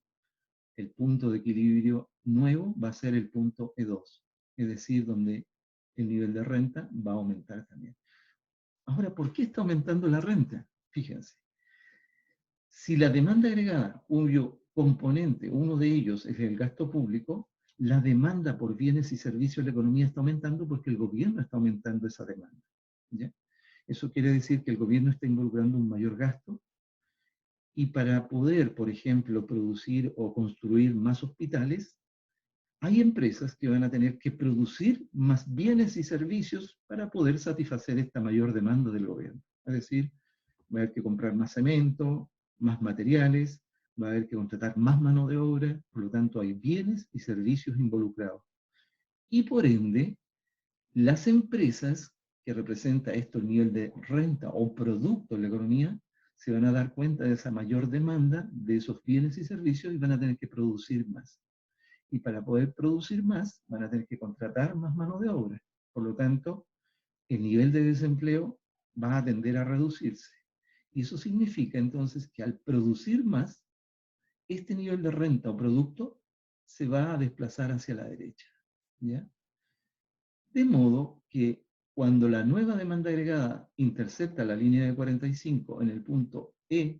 El punto de equilibrio nuevo va a ser el punto E2, es decir, donde el nivel de renta va a aumentar también. Ahora, ¿por qué está aumentando la renta? Fíjense. Si la demanda agregada, cuyo componente, uno de ellos es el gasto público, la demanda por bienes y servicios en la economía está aumentando porque el gobierno está aumentando esa demanda. ¿Ya? Eso quiere decir que el gobierno está involucrando un mayor gasto y para poder, por ejemplo, producir o construir más hospitales, hay empresas que van a tener que producir más bienes y servicios para poder satisfacer esta mayor demanda del gobierno. Es decir, va a haber que comprar más cemento, más materiales, va a haber que contratar más mano de obra, por lo tanto hay bienes y servicios involucrados. Y por ende, las empresas que representa esto el nivel de renta o producto en la economía, se van a dar cuenta de esa mayor demanda de esos bienes y servicios y van a tener que producir más. Y para poder producir más, van a tener que contratar más mano de obra. Por lo tanto, el nivel de desempleo va a tender a reducirse. Y eso significa entonces que al producir más, este nivel de renta o producto se va a desplazar hacia la derecha. ¿Ya? De modo que cuando la nueva demanda agregada intercepta la línea de 45 en el punto E2,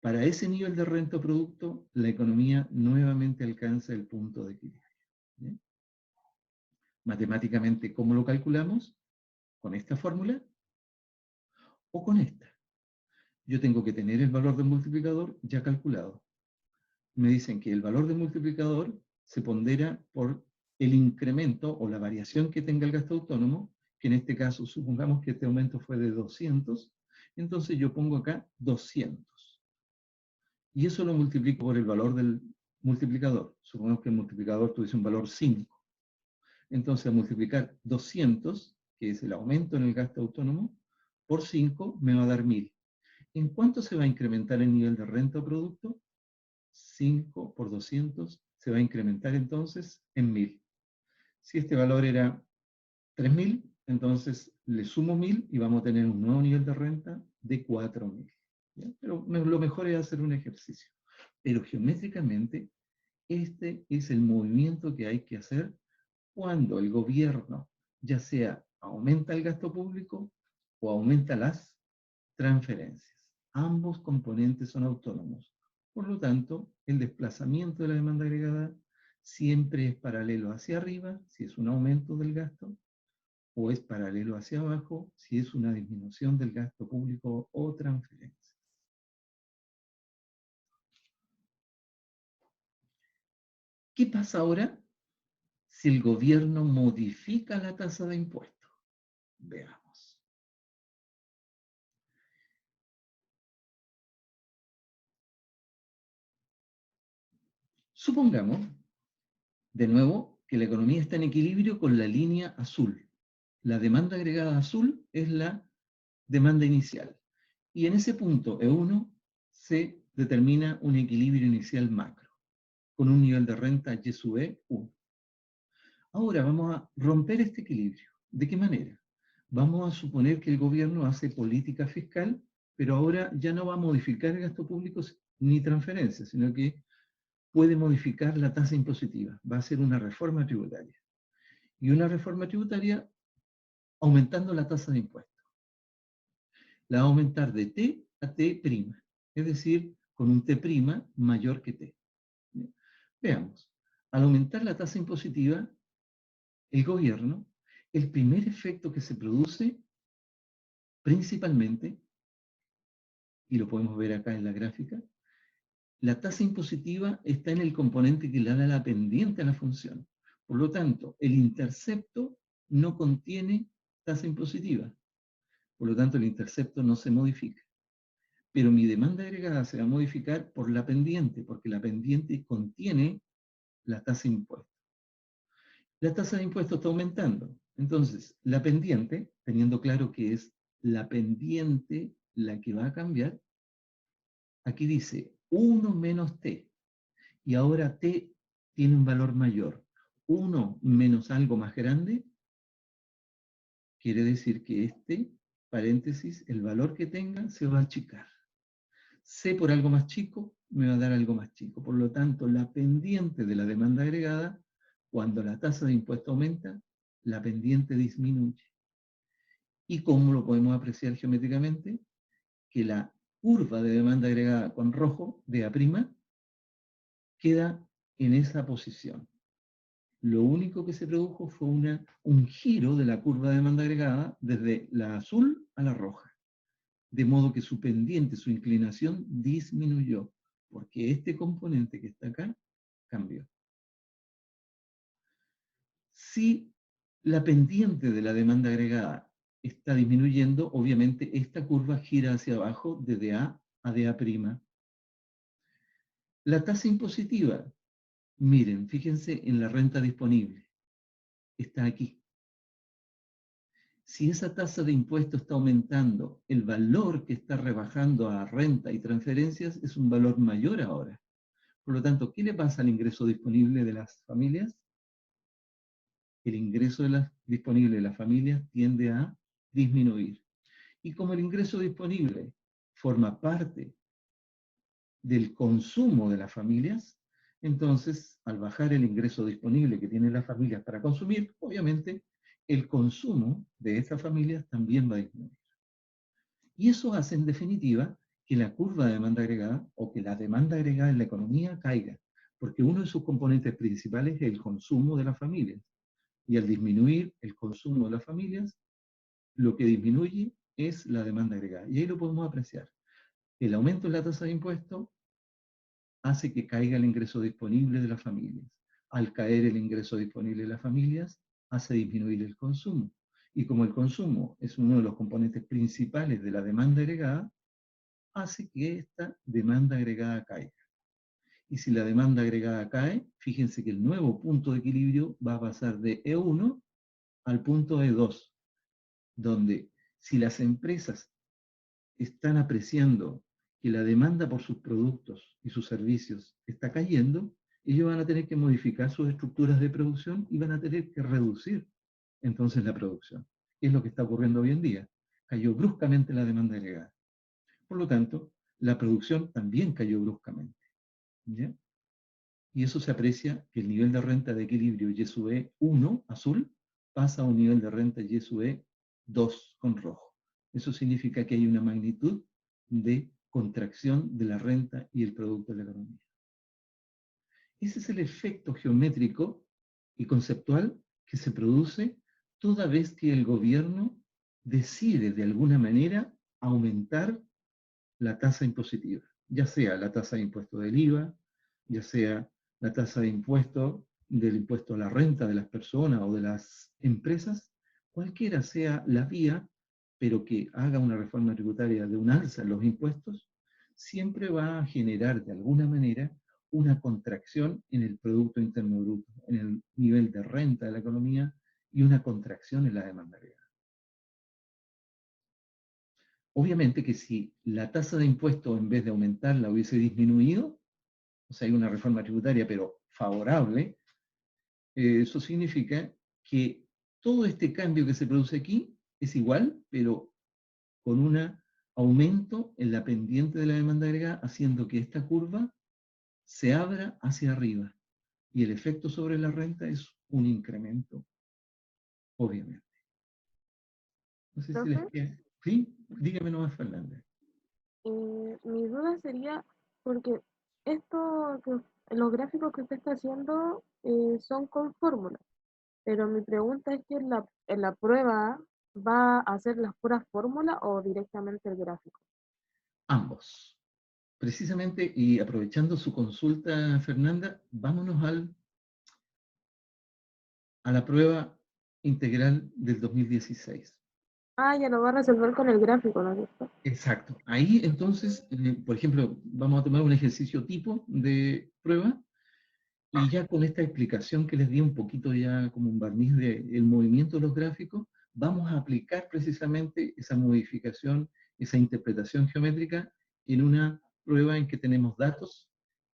para ese nivel de renta o producto, la economía nuevamente alcanza el punto de equilibrio. ¿Bien? Matemáticamente, ¿cómo lo calculamos? ¿Con esta fórmula o con esta? Yo tengo que tener el valor del multiplicador ya calculado. Me dicen que el valor del multiplicador se pondera por el incremento o la variación que tenga el gasto autónomo, que en este caso supongamos que este aumento fue de 200, entonces yo pongo acá 200. Y eso lo multiplico por el valor del multiplicador. Supongamos que el multiplicador tuviese un valor 5. Entonces, al multiplicar 200, que es el aumento en el gasto autónomo, por 5 me va a dar 1000. ¿En cuánto se va a incrementar el nivel de renta o producto? 5 por 200 se va a incrementar entonces en 1000. Si este valor era 3000, entonces le sumo 1000 y vamos a tener un nuevo nivel de renta de 4000. ¿Ya? Pero lo mejor es hacer un ejercicio. Pero geométricamente, este es el movimiento que hay que hacer cuando el gobierno, ya sea aumenta el gasto público o aumenta las transferencias. Ambos componentes son autónomos. Por lo tanto, el desplazamiento de la demanda agregada siempre es paralelo hacia arriba, si es un aumento del gasto, o es paralelo hacia abajo, si es una disminución del gasto público o transferencias. ¿Qué pasa ahora si el gobierno modifica la tasa de impuestos? Veamos. Supongamos, de nuevo, que la economía está en equilibrio con la línea azul. La demanda agregada azul es la demanda inicial. Y en ese punto E1 se determina un equilibrio inicial macro, con un nivel de renta Y sub E 1. Ahora vamos a romper este equilibrio. ¿De qué manera? Vamos a suponer que el gobierno hace política fiscal, pero ahora ya no va a modificar el gasto público ni transferencias, sino que puede modificar la tasa impositiva. Va a hacer una reforma tributaria. Y una reforma tributaria aumentando la tasa de impuestos. La va a aumentar de T a T', es decir, con un T' mayor que T. Veamos, al aumentar la tasa impositiva, el gobierno, el primer efecto que se produce, principalmente, y lo podemos ver acá en la gráfica, la tasa impositiva está en el componente que le da la pendiente a la función. Por lo tanto, el intercepto no contiene tasa impositiva. Por lo tanto, el intercepto no se modifica. Pero mi demanda agregada se va a modificar por la pendiente, porque la pendiente contiene la tasa de impuesto. La tasa de impuesto está aumentando. Entonces, la pendiente, teniendo claro que es la pendiente la que va a cambiar, aquí dice 1 menos t. Y ahora t tiene un valor mayor. 1 menos algo más grande quiere decir que este, paréntesis, el valor que tenga se va a achicar. C por algo más chico me va a dar algo más chico. Por lo tanto, la pendiente de la demanda agregada, cuando la tasa de impuesto aumenta, la pendiente disminuye. ¿Y cómo lo podemos apreciar geométricamente? Que la curva de demanda agregada con rojo, de A', queda en esa posición. Lo único que se produjo fue un giro de la curva de demanda agregada desde la azul a la roja, de modo que su pendiente, su inclinación disminuyó, porque este componente que está acá cambió. Si la pendiente de la demanda agregada está disminuyendo, obviamente esta curva gira hacia abajo de DA a DA'. La tasa impositiva, miren, fíjense en la renta disponible, está aquí. Si esa tasa de impuesto está aumentando, el valor que está rebajando a renta y transferencias es un valor mayor ahora. Por lo tanto, ¿qué le pasa al ingreso disponible de las familias? El ingreso disponible de las familias tiende a disminuir. Y como el ingreso disponible forma parte del consumo de las familias, entonces, al bajar el ingreso disponible que tienen las familias para consumir, obviamente, el consumo de estas familias también va a disminuir. Y eso hace, en definitiva, que la curva de demanda agregada o que la demanda agregada en la economía caiga, porque uno de sus componentes principales es el consumo de las familias. Y al disminuir el consumo de las familias, lo que disminuye es la demanda agregada. Y ahí lo podemos apreciar. El aumento en la tasa de impuesto hace que caiga el ingreso disponible de las familias. Al caer el ingreso disponible de las familias, hace disminuir el consumo. Y como el consumo es uno de los componentes principales de la demanda agregada, hace que esta demanda agregada caiga. Y si la demanda agregada cae, fíjense que el nuevo punto de equilibrio va a pasar de E1 al punto E2, donde si las empresas están apreciando que la demanda por sus productos y sus servicios está cayendo, ellos van a tener que modificar sus estructuras de producción y van a tener que reducir entonces la producción. ¿Qué es lo que está ocurriendo hoy en día? Cayó bruscamente la demanda agregada. Por lo tanto, la producción también cayó bruscamente. ¿Ya? Y eso se aprecia que el nivel de renta de equilibrio Y sub E 1, azul, pasa a un nivel de renta Y sub E 2, con rojo. Eso significa que hay una magnitud de contracción de la renta y el producto de la economía. Ese es el efecto geométrico y conceptual que se produce toda vez que el gobierno decide de alguna manera aumentar la tasa impositiva, ya sea la tasa de impuesto del IVA, ya sea la tasa de impuesto del impuesto a la renta de las personas o de las empresas, cualquiera sea la vía, pero que haga una reforma tributaria de un alza en los impuestos, siempre va a generar de alguna manera una contracción en el Producto Interno Bruto, en el nivel de renta de la economía y una contracción en la demanda agregada. Obviamente que si la tasa de impuestos en vez de aumentarla hubiese disminuido, o sea, hay una reforma tributaria pero favorable, eso significa que todo este cambio que se produce aquí es igual, pero con un aumento en la pendiente de la demanda agregada, haciendo que esta curva se abra hacia arriba. Y el efecto sobre la renta es un incremento, obviamente. No sé si les queda. ¿Sí? Dígame nomás, Fernández. Mi duda sería, porque los gráficos que usted está haciendo son con fórmulas, pero mi pregunta es que en la prueba va a hacer las puras fórmulas o directamente el gráfico. Ambos. Precisamente, y aprovechando su consulta, Fernanda, vámonos a la prueba integral del 2016. Ah, ya lo va a resolver con el gráfico, ¿no es cierto? Exacto. Ahí entonces, por ejemplo, vamos a tomar un ejercicio tipo de prueba y ya con esta explicación que les di un poquito ya como un barniz del movimiento de los gráficos, vamos a aplicar precisamente esa modificación, esa interpretación geométrica en una prueba en que tenemos datos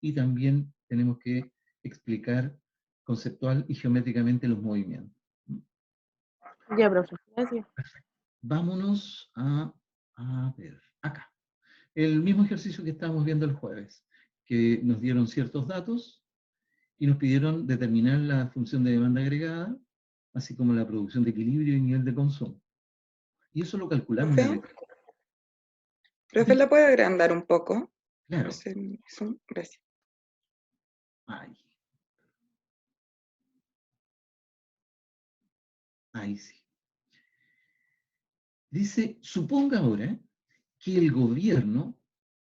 y también tenemos que explicar conceptual y geométricamente los movimientos. Ya, profe, gracias. Perfecto. Vámonos a ver, acá. El mismo ejercicio que estábamos viendo el jueves, que nos dieron ciertos datos y nos pidieron determinar la función de demanda agregada, así como la producción de equilibrio y nivel de consumo. Y eso lo calculamos. Profe, ¿la puede agrandar un poco? Claro. Gracias. Ahí. Ahí sí. Dice, suponga ahora que el gobierno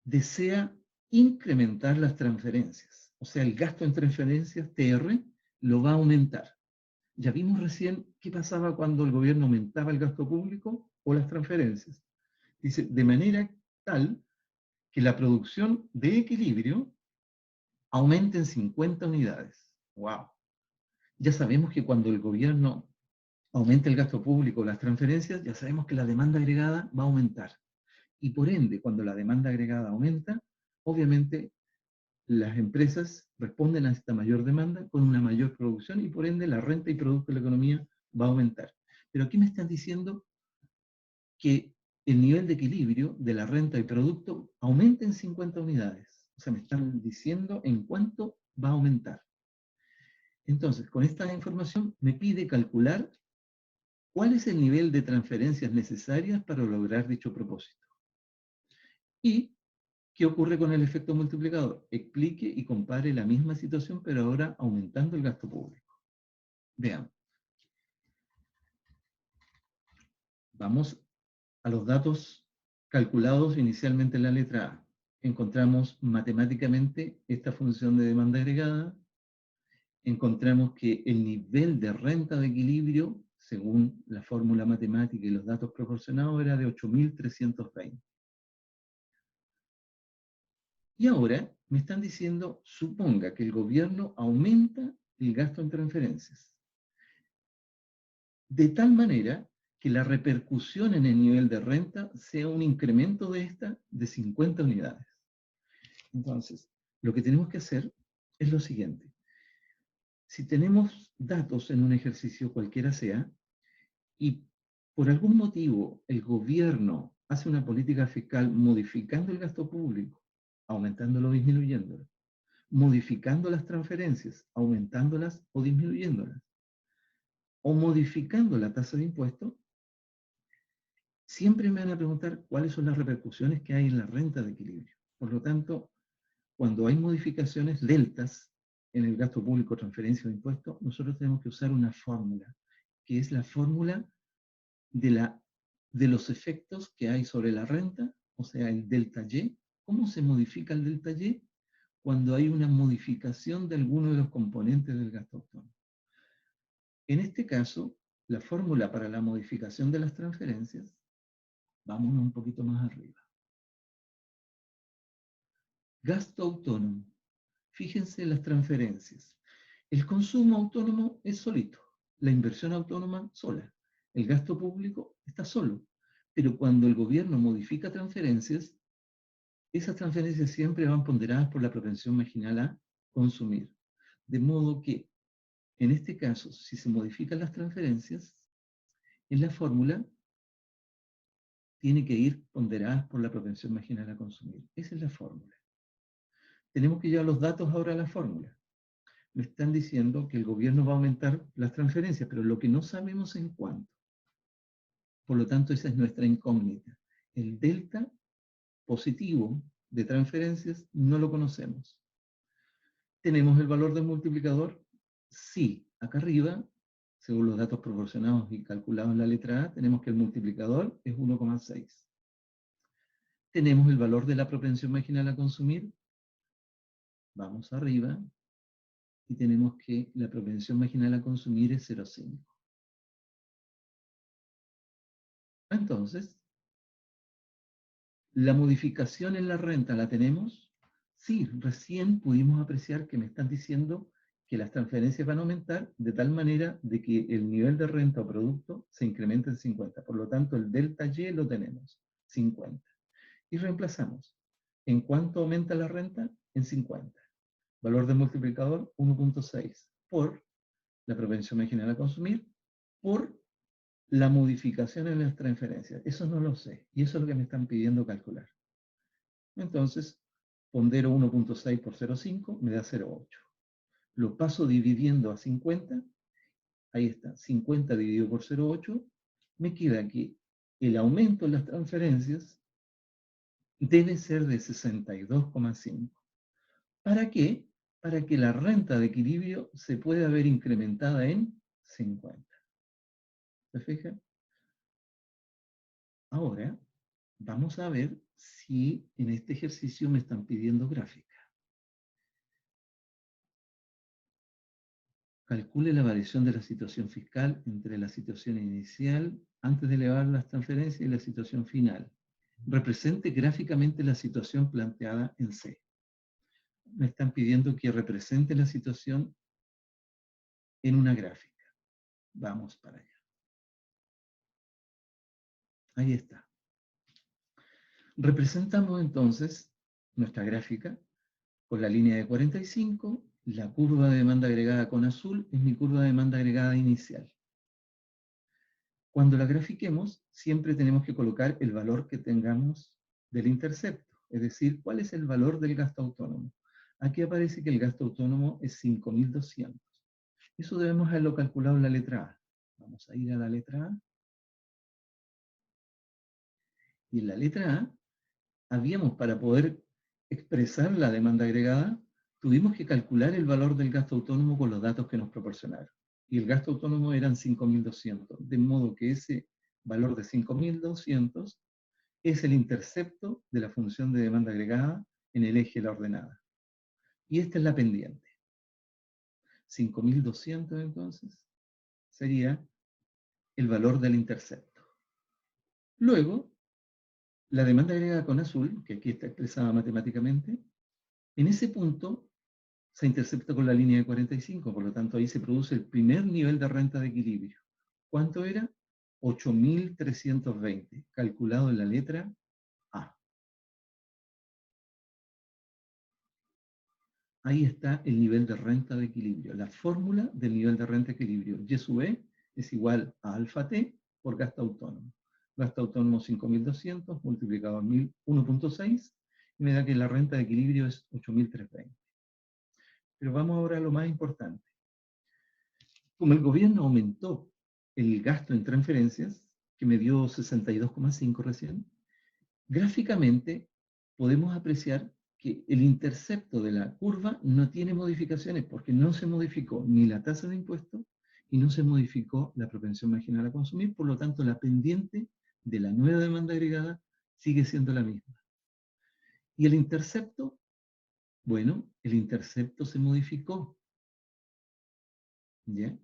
desea incrementar las transferencias. O sea, el gasto en transferencias, TR, lo va a aumentar. Ya vimos recién qué pasaba cuando el gobierno aumentaba el gasto público o las transferencias. Dice, de manera tal que la producción de equilibrio aumente en 50 unidades. ¡Wow! Ya sabemos que cuando el gobierno aumenta el gasto público o las transferencias, ya sabemos que la demanda agregada va a aumentar. Y por ende, cuando la demanda agregada aumenta, obviamente las empresas responden a esta mayor demanda con una mayor producción y por ende la renta y producto de la economía va a aumentar. Pero aquí me están diciendo que el nivel de equilibrio de la renta y producto aumenta en 50 unidades. O sea, me están diciendo en cuánto va a aumentar. Entonces, con esta información me pide calcular cuál es el nivel de transferencias necesarias para lograr dicho propósito. Y ¿qué ocurre con el efecto multiplicador? Explique y compare la misma situación, pero ahora aumentando el gasto público. Veamos. Vamos a los datos calculados inicialmente en la letra A. Encontramos matemáticamente esta función de demanda agregada. Encontramos que el nivel de renta de equilibrio, según la fórmula matemática y los datos proporcionados, era de 8.320. Y ahora me están diciendo, suponga que el gobierno aumenta el gasto en transferencias, de tal manera que la repercusión en el nivel de renta sea un incremento de esta de 50 unidades. Entonces, lo que tenemos que hacer es lo siguiente. Si tenemos datos en un ejercicio cualquiera sea, y por algún motivo el gobierno hace una política fiscal modificando el gasto público, aumentándolo o disminuyéndolo, modificando las transferencias, aumentándolas o disminuyéndolas, o modificando la tasa de impuesto, siempre me van a preguntar cuáles son las repercusiones que hay en la renta de equilibrio. Por lo tanto, cuando hay modificaciones deltas en el gasto público, transferencia o impuesto, nosotros tenemos que usar una fórmula, que es la fórmula de los efectos que hay sobre la renta, o sea, el delta Y. ¿Cómo se modifica el delta Y? Cuando hay una modificación de alguno de los componentes del gasto autónomo. En este caso, la fórmula para la modificación de las transferencias, vamos un poquito más arriba. Gasto autónomo. Fíjense en las transferencias. El consumo autónomo es solito, la inversión autónoma sola. El gasto público está solo. Pero cuando el gobierno modifica transferencias, esas transferencias siempre van ponderadas por la propensión marginal a consumir. De modo que, en este caso, si se modifican las transferencias, en la fórmula tiene que ir ponderadas por la propensión marginal a consumir. Esa es la fórmula. Tenemos que llevar los datos ahora a la fórmula. Me están diciendo que el gobierno va a aumentar las transferencias, pero lo que no sabemos es en cuánto. Por lo tanto, esa es nuestra incógnita. El delta positivo de transferencias no lo conocemos. ¿Tenemos el valor del multiplicador? Sí. Acá arriba, según los datos proporcionados y calculados en la letra A, tenemos que el multiplicador es 1,6. ¿Tenemos el valor de la propensión marginal a consumir? Vamos arriba y tenemos que la propensión marginal a consumir es 0,5. Entonces, ¿la modificación en la renta la tenemos? Sí, recién pudimos apreciar que me están diciendo que las transferencias van a aumentar de tal manera de que el nivel de renta o producto se incremente en 50. Por lo tanto, el delta Y lo tenemos, 50. Y reemplazamos. ¿En cuánto aumenta la renta? En 50. Valor de multiplicador, 1,6. Por la propensión marginal a consumir, por la modificación en las transferencias. Eso no lo sé. Y eso es lo que me están pidiendo calcular. Entonces, pondero 1,6 por 0,5, me da 0,8. Lo paso dividiendo a 50. Ahí está, 50 dividido por 0,8. Me queda que el aumento en las transferencias debe ser de 62,5. ¿Para qué? Para que la renta de equilibrio se pueda ver incrementada en 50. ¿Se fijan? Ahora, vamos a ver si en este ejercicio me están pidiendo gráfica. Calcule la variación de la situación fiscal entre la situación inicial, antes de elevar las transferencias, y la situación final. Represente gráficamente la situación planteada en C. Me están pidiendo que represente la situación en una gráfica. Vamos para allá. Ahí está. Representamos entonces nuestra gráfica con la línea de 45, la curva de demanda agregada con azul es mi curva de demanda agregada inicial. Cuando la grafiquemos, siempre tenemos que colocar el valor que tengamos del intercepto, es decir, cuál es el valor del gasto autónomo. Aquí aparece que el gasto autónomo es 5.200. Eso debemos haberlo calculado en la letra A. Vamos a ir a la letra A. Y en la letra A, habíamos, para poder expresar la demanda agregada, tuvimos que calcular el valor del gasto autónomo con los datos que nos proporcionaron. Y el gasto autónomo eran 5.200, de modo que ese valor de 5.200 es el intercepto de la función de demanda agregada en el eje de la ordenada. Y esta es la pendiente. 5.200 entonces sería el valor del intercepto. Luego, la demanda agregada con azul, que aquí está expresada matemáticamente, en ese punto se intercepta con la línea de 45, por lo tanto ahí se produce el primer nivel de renta de equilibrio. ¿Cuánto era? 8.320, calculado en la letra A. Ahí está el nivel de renta de equilibrio, la fórmula del nivel de renta de equilibrio. Y sub E es igual a alfa T por gasto autónomo. Gasto autónomo 5.200 multiplicado por 1.6 y me da que la renta de equilibrio es 8.320. Pero vamos ahora a lo más importante. Como el gobierno aumentó el gasto en transferencias, que me dio 62,5 recién, gráficamente podemos apreciar que el intercepto de la curva no tiene modificaciones porque no se modificó ni la tasa de impuesto y no se modificó la propensión marginal a consumir, por lo tanto la pendiente de la nueva demanda agregada sigue siendo la misma. ¿Y el intercepto? Bueno, el intercepto se modificó. ¿Ya?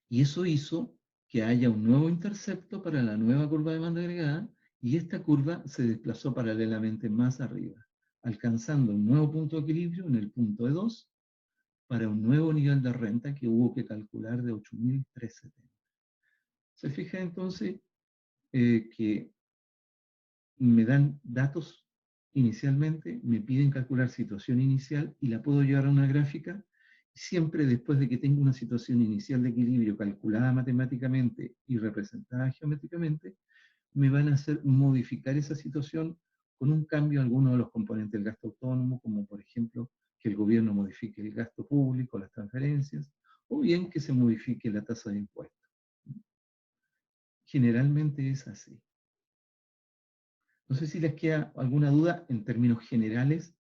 Y eso hizo que haya un nuevo intercepto para la nueva curva de demanda agregada y esta curva se desplazó paralelamente más arriba, alcanzando un nuevo punto de equilibrio en el punto de 2 para un nuevo nivel de renta que hubo que calcular de 8.370. Se fija entonces que me dan datos inicialmente, me piden calcular situación inicial y la puedo llevar a una gráfica. Siempre después de que tengo una situación inicial de equilibrio calculada matemáticamente y representada geométricamente, me van a hacer modificar esa situación con un cambio en alguno de los componentes del gasto autónomo, como por ejemplo que el gobierno modifique el gasto público, las transferencias, o bien que se modifique la tasa de impuestos. Generalmente es así. No sé si les queda alguna duda en términos generales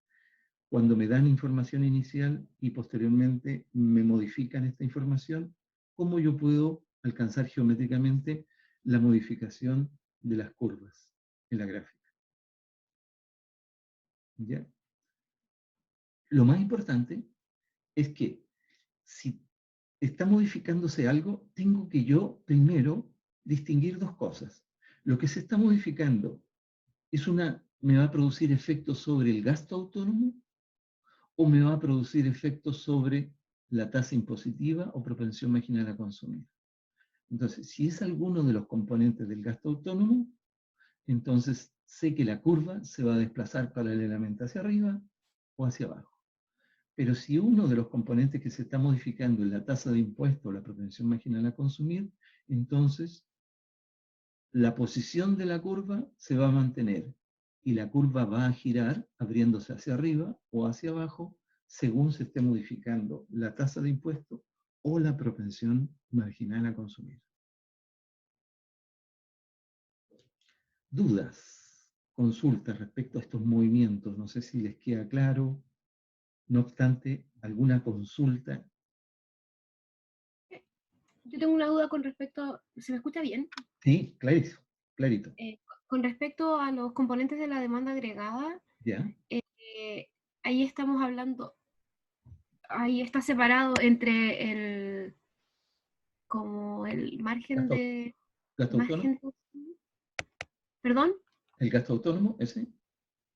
cuando me dan información inicial y posteriormente me modifican esta información, ¿cómo yo puedo alcanzar geométricamente la modificación de las curvas en la gráfica? ¿Ya? Lo más importante es que si está modificándose algo, tengo que yo primero distinguir dos cosas. Lo que se está modificando me va a producir efectos sobre el gasto autónomo o me va a producir efectos sobre la tasa impositiva o propensión marginal a consumir. Entonces, si es alguno de los componentes del gasto autónomo, entonces sé que la curva se va a desplazar paralelamente hacia arriba o hacia abajo. Pero si uno de los componentes que se está modificando es la tasa de impuesto o la propensión marginal a consumir, entonces la posición de la curva se va a mantener y la curva va a girar abriéndose hacia arriba o hacia abajo según se esté modificando la tasa de impuesto o la propensión marginal a consumir. Dudas, consultas respecto a estos movimientos, no sé si les queda claro. No obstante, alguna consulta. Yo tengo una duda con respecto, ¿se me escucha bien? Sí, clarito, clarito. Con respecto a los componentes de la demanda agregada, ¿Ya? ahí estamos hablando, ahí está separado entre como el margen ¿Gasto, de, gasto autónomo? perdón, ¿El gasto autónomo? Ese.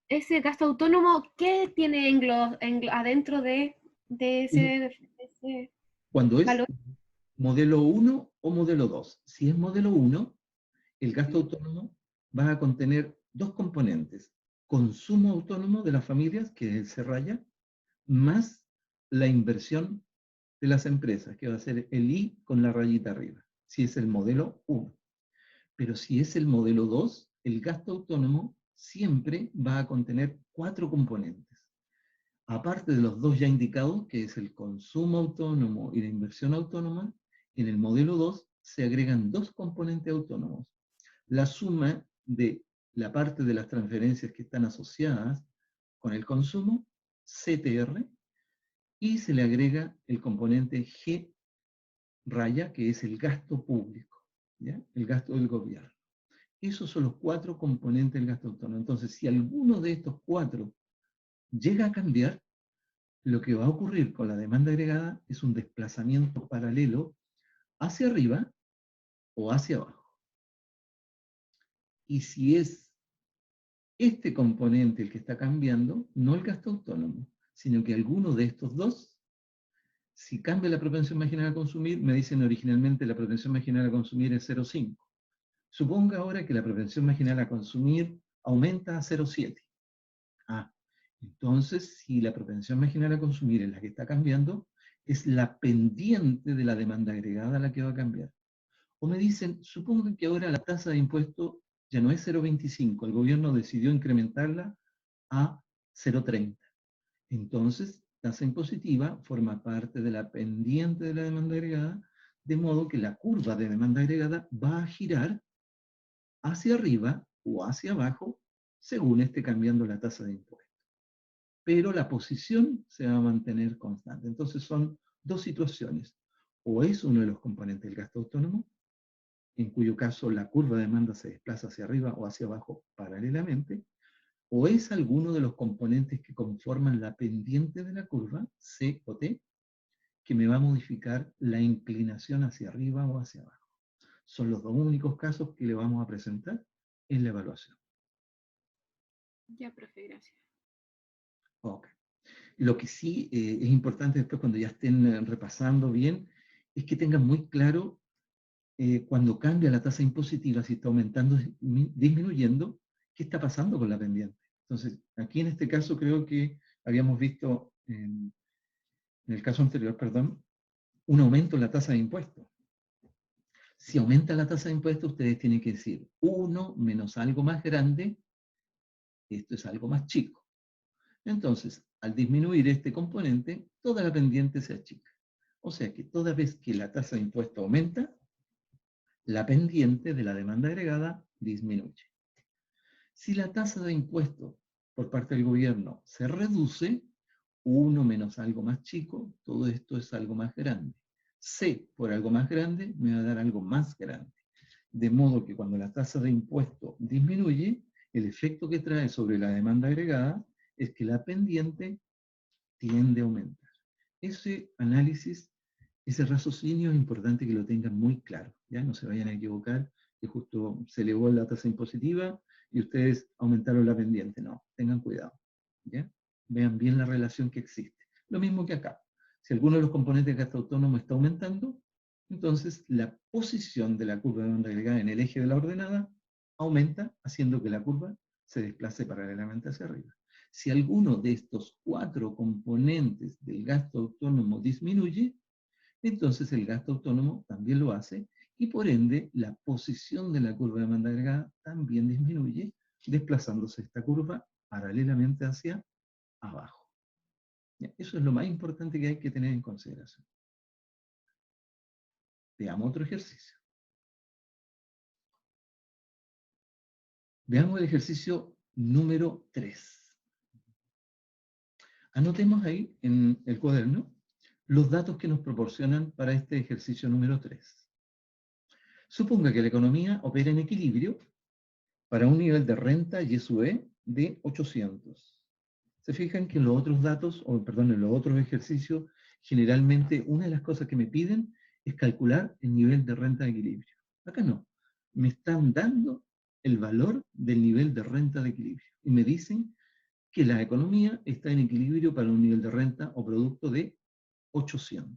ese gasto autónomo, ¿qué tiene adentro de Uno, ese cuando es valor? modelo 1 o modelo 2. Si es modelo 1, el gasto autónomo va a contener dos componentes. Consumo autónomo de las familias, que se raya, más la inversión de las empresas, que va a ser el I con la rayita arriba, si es el modelo 1. Pero si es el modelo 2, el gasto autónomo siempre va a contener cuatro componentes. Aparte de los dos ya indicados, que es el consumo autónomo y la inversión autónoma, en el modelo 2 se agregan dos componentes autónomos. La suma de la parte de las transferencias que están asociadas con el consumo, CTR, y se le agrega el componente G raya, que es el gasto público, ¿ya? El gasto del gobierno. Esos son los cuatro componentes del gasto autónomo. Entonces, si alguno de estos cuatro llega a cambiar, lo que va a ocurrir con la demanda agregada es un desplazamiento paralelo hacia arriba o hacia abajo. Y si es este componente el que está cambiando, no el gasto autónomo, sino que alguno de estos dos, si cambia la propensión marginal a consumir, me dicen originalmente la propensión marginal a consumir es 0,5. Suponga ahora que la propensión marginal a consumir aumenta a 0,7. Ah, entonces si la propensión marginal a consumir es la que está cambiando, es la pendiente de la demanda agregada la que va a cambiar. O me dicen, supongan que ahora la tasa de impuesto ya no es 0,25, el gobierno decidió incrementarla a 0,30. Entonces, tasa impositiva forma parte de la pendiente de la demanda agregada, de modo que la curva de demanda agregada va a girar hacia arriba o hacia abajo según esté cambiando la tasa de impuesto. Pero la posición se va a mantener constante. Entonces son dos situaciones. O es uno de los componentes del gasto autónomo, en cuyo caso la curva de demanda se desplaza hacia arriba o hacia abajo paralelamente, o es alguno de los componentes que conforman la pendiente de la curva, C o T, que me va a modificar la inclinación hacia arriba o hacia abajo. Son los dos únicos casos que le vamos a presentar en la evaluación. Ya, profe, gracias. Okay. Lo que sí es importante después cuando ya estén repasando bien, es que tengan muy claro cuando cambia la tasa impositiva, si está aumentando, disminuyendo, ¿qué está pasando con la pendiente? Entonces, aquí en este caso creo que habíamos visto, en el caso anterior, perdón, un aumento en la tasa de impuestos. Si aumenta la tasa de impuestos, ustedes tienen que decir 1 menos algo más grande, esto es algo más chico. Entonces, al disminuir este componente, toda la pendiente se achica. O sea que toda vez que la tasa de impuesto aumenta, la pendiente de la demanda agregada disminuye. Si la tasa de impuesto por parte del gobierno se reduce, 1 menos algo más chico, todo esto es algo más grande. C por algo más grande me va a dar algo más grande. De modo que cuando la tasa de impuesto disminuye, el efecto que trae sobre la demanda agregada es que la pendiente tiende a aumentar. Ese análisis, ese raciocinio es importante que lo tengan muy claro, ¿ya? No se vayan a equivocar, que justo se elevó la tasa impositiva y ustedes aumentaron la pendiente. No, tengan cuidado, ¿ya? Vean bien la relación que existe. Lo mismo que acá. Si alguno de los componentes de gasto autónomo está aumentando, entonces la posición de la curva de demanda agregada en el eje de la ordenada aumenta, haciendo que la curva se desplace paralelamente hacia arriba. Si alguno de estos cuatro componentes del gasto autónomo disminuye, entonces el gasto autónomo también lo hace y por ende la posición de la curva de demanda agregada también disminuye, desplazándose esta curva paralelamente hacia abajo. Eso es lo más importante que hay que tener en consideración. Veamos otro ejercicio. Veamos el ejercicio número 3. Anotemos ahí en el cuaderno los datos que nos proporcionan para este ejercicio número 3. Suponga que la economía opera en equilibrio para un nivel de renta Y sub E de 800. Se fijan que en los otros datos, o perdón, en los otros ejercicios, generalmente una de las cosas que me piden es calcular el nivel de renta de equilibrio. Acá no. Me están dando el valor del nivel de renta de equilibrio. Y me dicen que la economía está en equilibrio para un nivel de renta o producto de 800.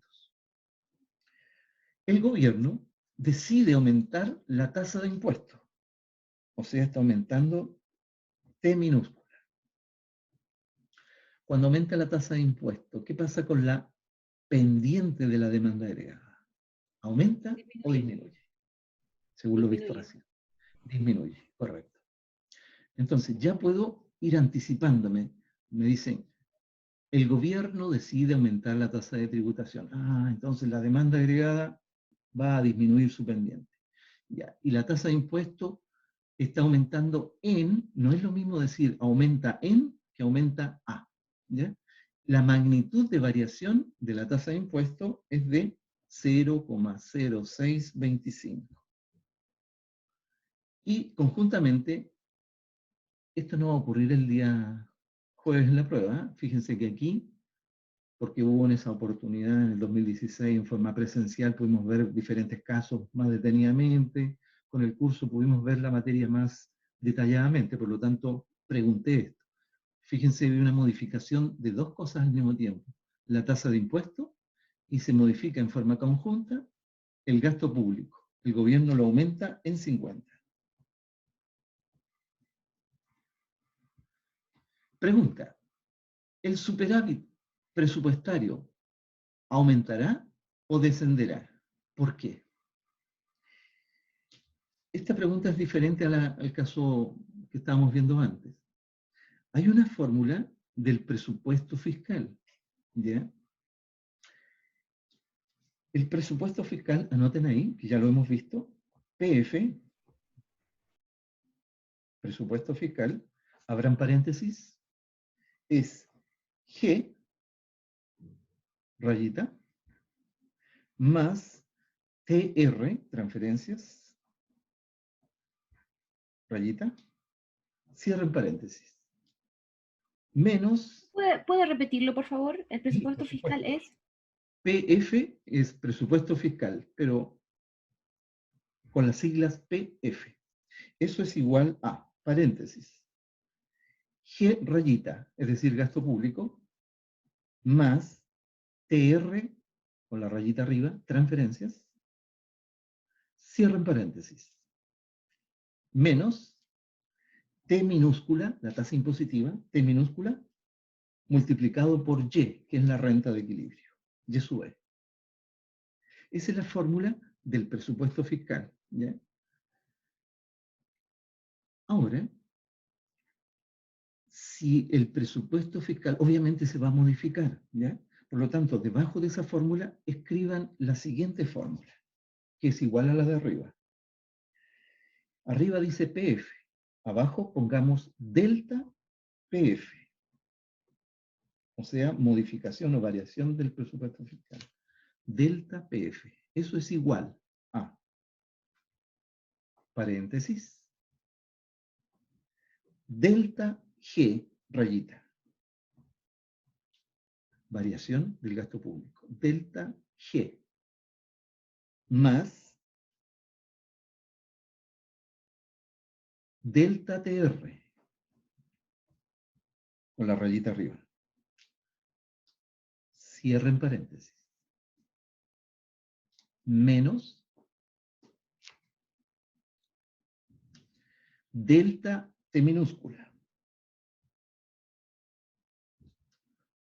El gobierno decide aumentar la tasa de impuestos. O sea, está aumentando T minúscula. Cuando aumenta la tasa de impuestos, ¿qué pasa con la pendiente de la demanda agregada? ¿Aumenta o disminuye? Según lo visto recién. Disminuye, correcto. Entonces, ya puedo ir anticipándome. Me dicen, el gobierno decide aumentar la tasa de tributación. Ah, entonces la demanda agregada va a disminuir su pendiente. Ya. Y la tasa de impuesto está aumentando en, no es lo mismo decir aumenta en que aumenta a. ¿Ya? La magnitud de variación de la tasa de impuesto es de 0,0625. Y conjuntamente, esto no va a ocurrir el día jueves en la prueba. Fíjense que aquí, porque hubo en esa oportunidad en el 2016 en forma presencial, pudimos ver diferentes casos más detenidamente. Con el curso pudimos ver la materia más detalladamente, por lo tanto, pregunté esto. Fíjense, vi una modificación de dos cosas al mismo tiempo. La tasa de impuesto y se modifica en forma conjunta el gasto público. El gobierno lo aumenta en 50. Pregunta, ¿el superávit presupuestario aumentará o descenderá? ¿Por qué? Esta pregunta es diferente al caso que estábamos viendo antes. Hay una fórmula del presupuesto fiscal, ¿ya? El presupuesto fiscal, anoten ahí, que ya lo hemos visto, PF, presupuesto fiscal, abran paréntesis, es G, rayita, más TR, transferencias, rayita, cierren paréntesis, menos, ¿Puede repetirlo, por favor? El y, presupuesto por fiscal supuesto, es... PF es presupuesto fiscal, pero con las siglas PF. Eso es igual a, paréntesis, G rayita, es decir, gasto público, más TR, con la rayita arriba, transferencias, cierren paréntesis, menos T minúscula, la tasa impositiva, T minúscula, multiplicado por Y, que es la renta de equilibrio, Y sub E. Esa es la fórmula del presupuesto fiscal, ¿ya? Ahora, si el presupuesto fiscal obviamente se va a modificar, ¿ya? Por lo tanto, debajo de esa fórmula, escriban la siguiente fórmula, que es igual a la de arriba. Arriba dice PF, abajo pongamos delta PF, o sea, modificación o variación del presupuesto fiscal. Delta PF, eso es igual a, paréntesis, delta G, rayita, variación del gasto público, delta G, más delta TR, con la rayita arriba. Cierren paréntesis. Menos delta T minúscula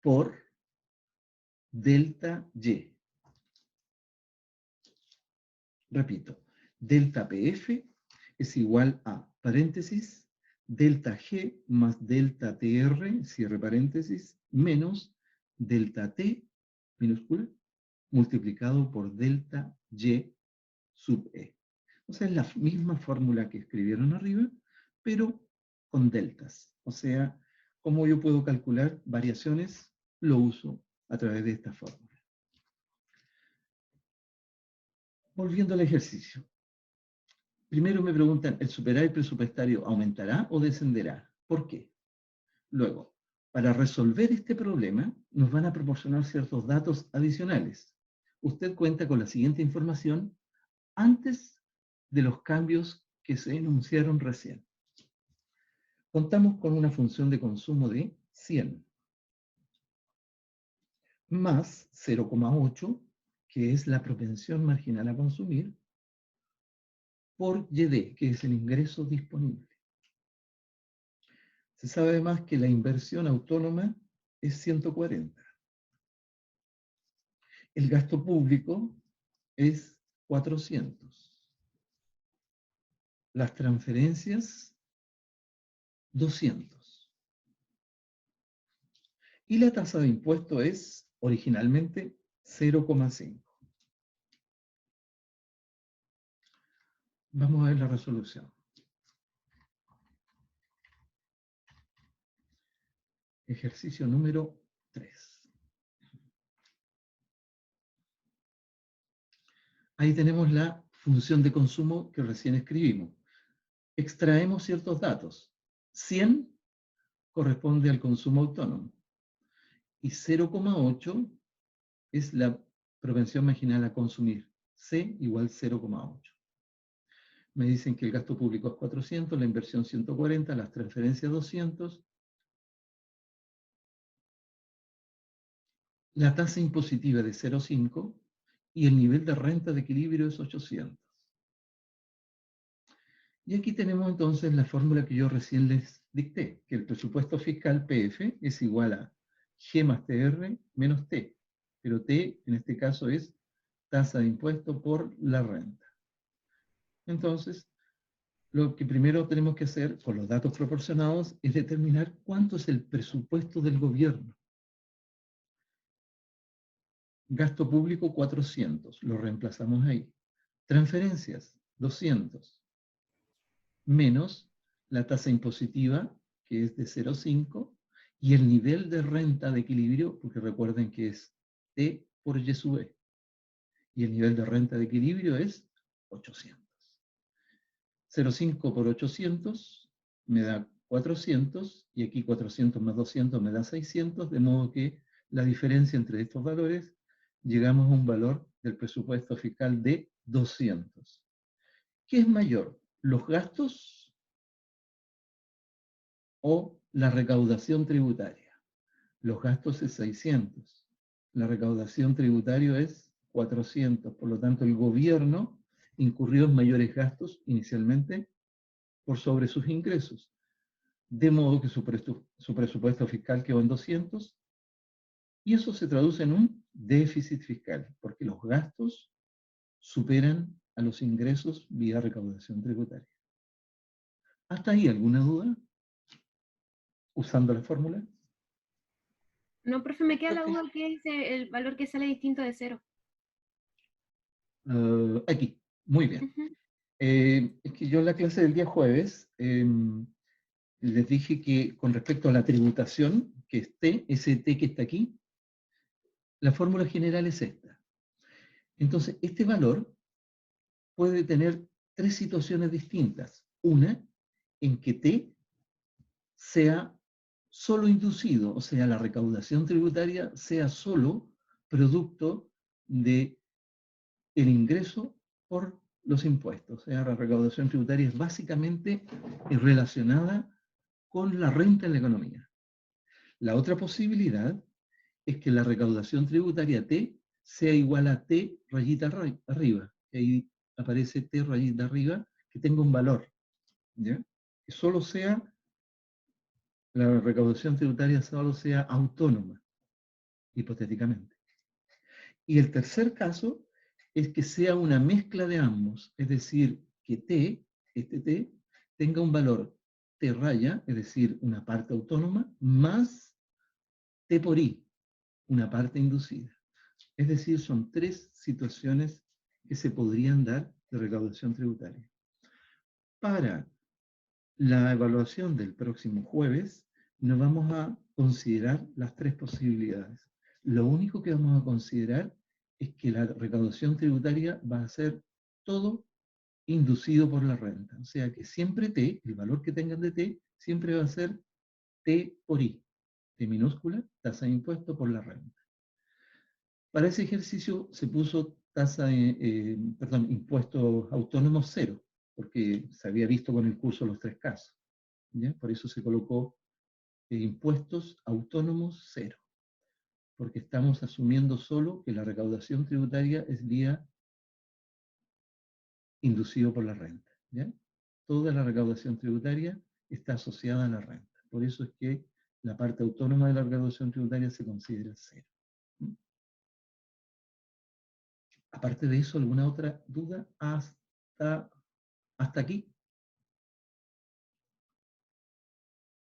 por delta Y. Repito, delta PF es igual a, paréntesis, delta G más delta TR, cierre paréntesis, menos delta T minúscula multiplicado por delta Y sub E. O sea, es la misma fórmula que escribieron arriba, pero con deltas. O sea, como yo puedo calcular variaciones, lo uso a través de esta fórmula. Volviendo al ejercicio. primero me preguntan, ¿el superávit presupuestario aumentará o descenderá? ¿Por qué? Luego, para resolver este problema, nos van a proporcionar ciertos datos adicionales. Usted cuenta con la siguiente información antes de los cambios que se enunciaron recién. Contamos con una función de consumo de 100 más 0,8, que es la propensión marginal a consumir, por YD, que es el ingreso disponible. Se sabe además que la inversión autónoma es 140. El gasto público es 400. Las transferencias, 200. Y la tasa de impuesto es originalmente 0,5. Vamos a ver la resolución. Ejercicio número 3. Ahí tenemos la función de consumo que recién escribimos. Extraemos ciertos datos. 100 corresponde al consumo autónomo. Y 0,8 es la propensión marginal a consumir. C igual 0,8. Me dicen que el gasto público es 400, la inversión 140, las transferencias 200. La tasa impositiva de 0,5 y el nivel de renta de equilibrio es 800. Y aquí tenemos entonces la fórmula que yo recién les dicté, que el presupuesto fiscal PF es igual a G más TR menos T, pero T en este caso es tasa de impuesto por la renta. Entonces, lo que primero tenemos que hacer con los datos proporcionados es determinar cuánto es el presupuesto del gobierno. Gasto público 400, lo reemplazamos ahí. Transferencias 200, menos la tasa impositiva, que es de 0,5, y el nivel de renta de equilibrio, porque recuerden que es T por Y sub E. Y el nivel de renta de equilibrio es 800. 0,5 por 800 me da 400, y aquí 400 más 200 me da 600, de modo que la diferencia entre estos valores, llegamos a un valor del presupuesto fiscal de 200. ¿Qué es mayor? ¿Los gastos o la recaudación tributaria? Los gastos es 600. La recaudación tributaria es 400. Por lo tanto, el gobierno incurrió en mayores gastos inicialmente por sobre sus ingresos. De modo que su presupuesto fiscal quedó en 200, y eso se traduce en un déficit fiscal, porque los gastos superan a los ingresos vía recaudación tributaria. ¿Hasta ahí alguna duda? ¿Usando la fórmula? No, profe, me queda la Ok. duda que es el valor que sale distinto de 0. Aquí, muy bien. Ujú. Es que yo en la clase del día jueves les dije que con respecto a la tributación, que es T, ese T que está aquí, la fórmula general es esta. Entonces, este valor puede tener tres situaciones distintas. Una, en que T sea solo inducido, o sea, la recaudación tributaria sea solo producto de el ingreso por los impuestos. O sea, la recaudación tributaria es básicamente relacionada con la renta en la economía. La otra posibilidad es que la recaudación tributaria T sea igual a T rayita arriba. Ahí aparece T rayita arriba, que tenga un valor. ¿Ya? Que solo sea, la recaudación tributaria solo sea autónoma, hipotéticamente. Y el tercer caso es que sea una mezcla de ambos, es decir, que T, este T, tenga un valor T raya, es decir, una parte autónoma, más T por I, una parte inducida. Es decir, son tres situaciones que se podrían dar de recaudación tributaria. Para la evaluación del próximo jueves, nos vamos a considerar las tres posibilidades. Lo único que vamos a considerar es que la recaudación tributaria va a ser todo inducido por la renta. O sea que siempre T, el valor que tengan de T, siempre va a ser T por I. T minúscula, tasa de impuesto por la renta. Para ese ejercicio se puso impuestos autónomos cero, porque se había visto con el curso los tres casos. ¿Ya? Por eso se colocó impuestos autónomos cero, porque estamos asumiendo solo que la recaudación tributaria es vía inducido por la renta. ¿Ya? Toda la recaudación tributaria está asociada a la renta. Por eso es que la parte autónoma de la recaudación tributaria se considera cero. Aparte de eso, ¿alguna otra duda hasta aquí?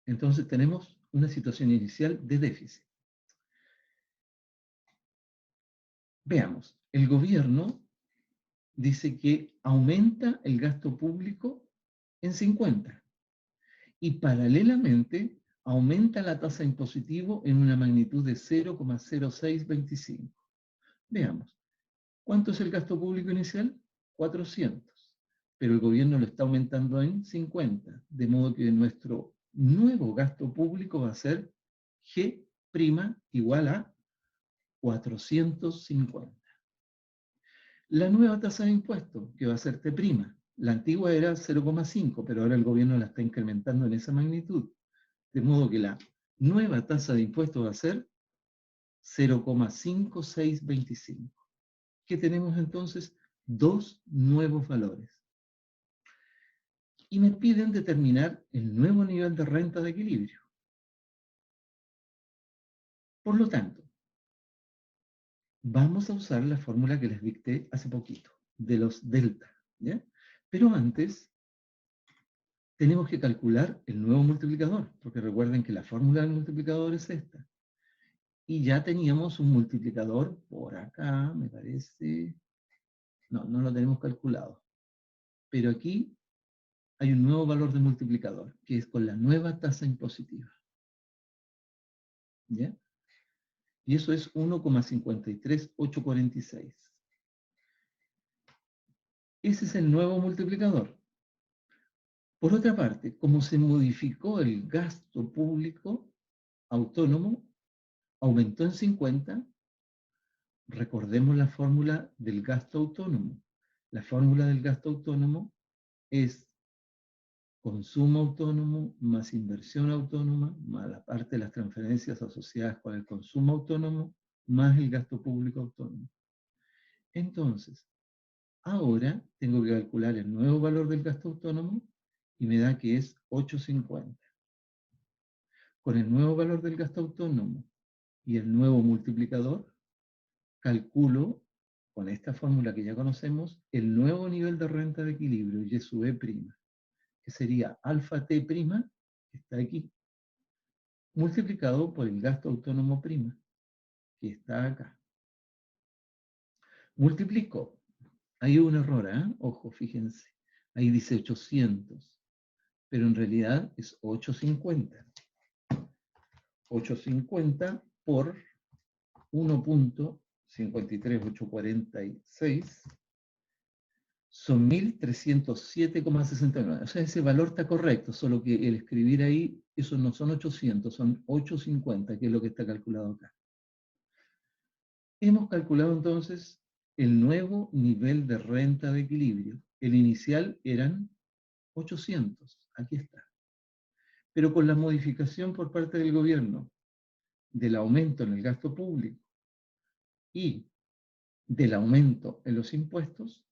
Entonces tenemos una situación inicial de déficit. Veamos, el gobierno dice que aumenta el gasto público en 50 y paralelamente aumenta la tasa impositiva en una magnitud de 0,0625. Veamos, ¿cuánto es el gasto público inicial? 400, pero el gobierno lo está aumentando en 50, de modo que nuestro nuevo gasto público va a ser G' igual a 450. La nueva tasa de impuesto, que va a ser T', la antigua era 0,5, pero ahora el gobierno la está incrementando en esa magnitud. De modo que la nueva tasa de impuesto va a ser 0,5625. ¿Qué tenemos entonces? Dos nuevos valores. Y me piden determinar el nuevo nivel de renta de equilibrio. Por lo tanto, vamos a usar la fórmula que les dicté hace poquito, de los delta. ¿Ya? Pero antes, tenemos que calcular el nuevo multiplicador, porque recuerden que la fórmula del multiplicador es esta. Y ya teníamos un multiplicador por acá, me parece. No, no lo tenemos calculado. Pero aquí hay un nuevo valor de multiplicador, que es con la nueva tasa impositiva. ¿Ya? Y eso es 1,53846. Ese es el nuevo multiplicador. Por otra parte, como se modificó el gasto público autónomo, aumentó en 50, recordemos la fórmula del gasto autónomo. La fórmula del gasto autónomo es consumo autónomo más inversión autónoma, más la parte de las transferencias asociadas con el consumo autónomo, más el gasto público autónomo. Entonces, ahora tengo que calcular el nuevo valor del gasto autónomo y me da que es 850. Con el nuevo valor del gasto autónomo y el nuevo multiplicador, calculo, con esta fórmula que ya conocemos, el nuevo nivel de renta de equilibrio, Y sub E', que sería alfa T', que está aquí, multiplicado por el gasto autónomo prima, que está acá. Multiplico. Hay un error, ¿eh? Ojo, fíjense. Ahí dice 800, pero en realidad es 850. 850 por 1.53846 son 1.307,69. O sea, ese valor está correcto, solo que el escribir ahí, eso no son 800, son 850, que es lo que está calculado acá. Hemos calculado entonces el nuevo nivel de renta de equilibrio. El inicial eran 800, aquí está. Pero con la modificación por parte del gobierno del aumento en el gasto público y del aumento en los impuestos,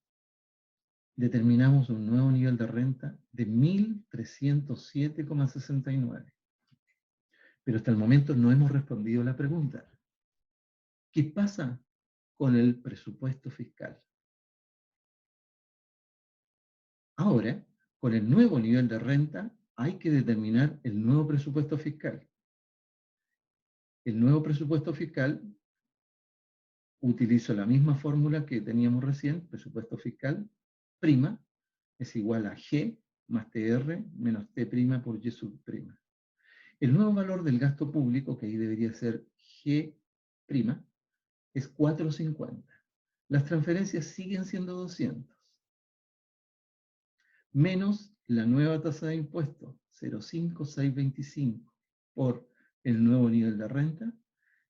determinamos un nuevo nivel de renta de 1.307,69. Pero hasta el momento no hemos respondido a la pregunta. ¿Qué pasa con el presupuesto fiscal? Ahora, con el nuevo nivel de renta, hay que determinar el nuevo presupuesto fiscal. El nuevo presupuesto fiscal, utilizo la misma fórmula que teníamos recién, presupuesto fiscal, prima, es igual a G más TR menos T' por Y sub'. El nuevo valor del gasto público, que ahí debería ser G', es 450. Las transferencias siguen siendo 200. menos la nueva tasa de impuesto, 0,5625, por el nuevo nivel de renta,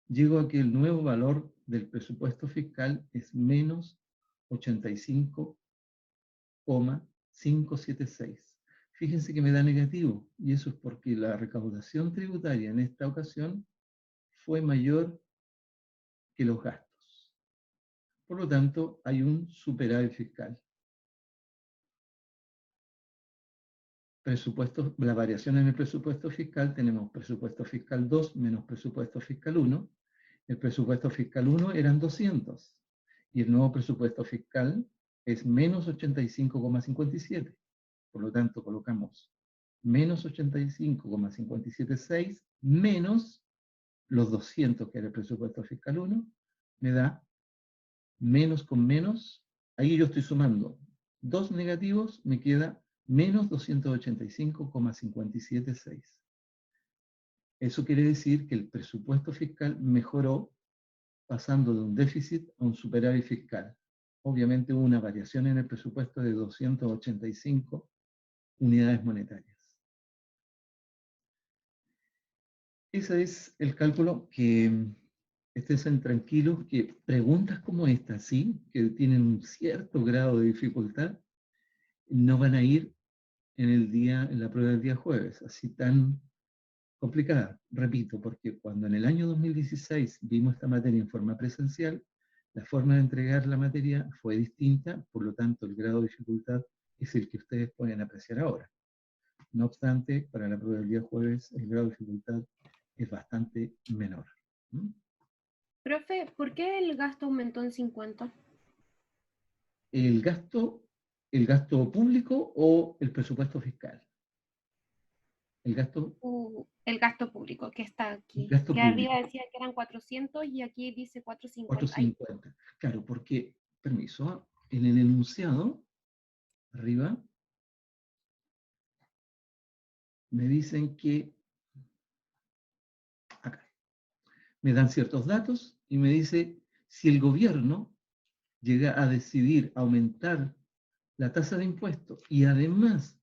llego a que el nuevo valor del presupuesto fiscal es menos 85,576. Fíjense que me da negativo, y eso es porque la recaudación tributaria en esta ocasión fue mayor que los gastos. Por lo tanto, hay un superávit fiscal. La variación en el presupuesto fiscal, tenemos presupuesto fiscal 2 menos presupuesto fiscal 1. El presupuesto fiscal 1 eran 200, y el nuevo presupuesto fiscal es menos 85,57. Por lo tanto, colocamos menos 85,576 menos los 200 que era el presupuesto fiscal 1, me da menos con menos, ahí yo estoy sumando dos negativos, me queda menos 285,576. Eso quiere decir que el presupuesto fiscal mejoró pasando de un déficit a un superávit fiscal. Obviamente hubo una variación en el presupuesto de 285 unidades monetarias. Ese es el cálculo. Que estén tranquilos, que preguntas como esta, ¿sí?, que tienen un cierto grado de dificultad, no van a ir en la prueba del día jueves, así tan complicada. Repito, porque cuando en el año 2016 vimos esta materia en forma presencial, la forma de entregar la materia fue distinta, por lo tanto el grado de dificultad es el que ustedes pueden apreciar ahora. No obstante, para la prueba del día jueves el grado de dificultad es bastante menor. Profe, ¿por qué el gasto aumentó en 50? ¿El gasto público o el presupuesto fiscal? El gasto El gasto público, que está aquí. Gasto Que público. arriba decía que eran 400 y aquí dice 450. 450. Claro, porque, permiso, en el enunciado, arriba, me dicen que, acá, me dan ciertos datos y me dice si el gobierno llega a decidir aumentar la tasa de impuestos y además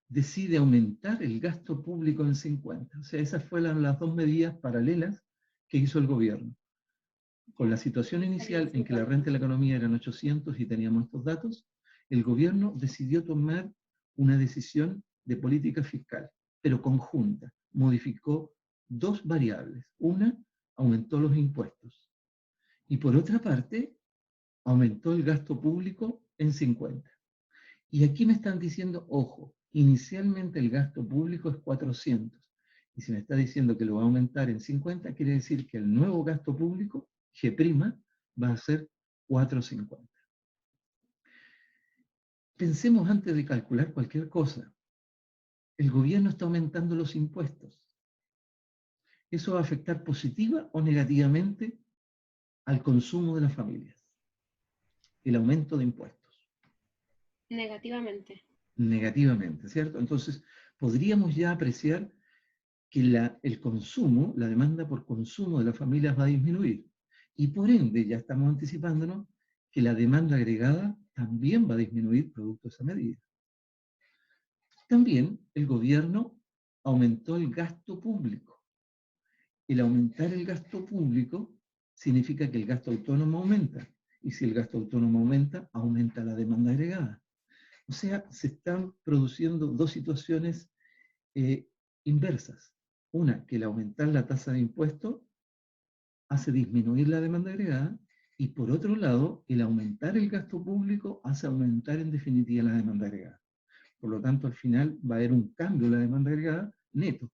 decide aumentar el gasto público en 50. O sea, esas fueron las dos medidas paralelas que hizo el gobierno. Con la situación inicial en que la renta de la economía eran 800 y teníamos estos datos, el gobierno decidió tomar una decisión de política fiscal, pero conjunta. Modificó dos variables. Una, aumentó los impuestos. Y por otra parte, aumentó el gasto público en 50. Y aquí me están diciendo, ojo, inicialmente el gasto público es 400. Y si me está diciendo que lo va a aumentar en 50, quiere decir que el nuevo gasto público, G', va a ser 450. Pensemos antes de calcular cualquier cosa. El gobierno está aumentando los impuestos. ¿Eso va a afectar positiva o negativamente al consumo de las familias? El aumento de impuestos. Negativamente. Negativamente, ¿cierto? Entonces, podríamos ya apreciar que el consumo, la demanda por consumo de las familias va a disminuir. Y por ende, ya estamos anticipándonos que la demanda agregada también va a disminuir producto de esa medida. También el gobierno aumentó el gasto público. El aumentar el gasto público significa que el gasto autónomo aumenta. Y si el gasto autónomo aumenta, aumenta la demanda agregada. O sea, se están produciendo dos situaciones inversas. Una, que el aumentar la tasa de impuestos hace disminuir la demanda agregada, y por otro lado, el aumentar el gasto público hace aumentar en definitiva la demanda agregada. Por lo tanto, al final va a haber un cambio en la demanda agregada neto,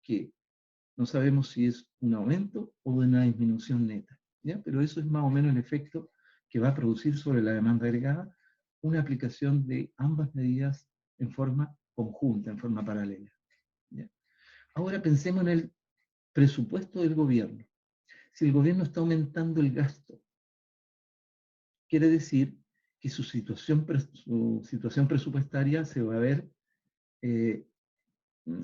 que no sabemos si es un aumento o una disminución neta, ¿ya? Pero eso es más o menos el efecto que va a producir sobre la demanda agregada una aplicación de ambas medidas en forma conjunta, en forma paralela, ¿ya? Ahora pensemos en el presupuesto del gobierno. Si el gobierno está aumentando el gasto, quiere decir que su situación presupuestaria se va a ver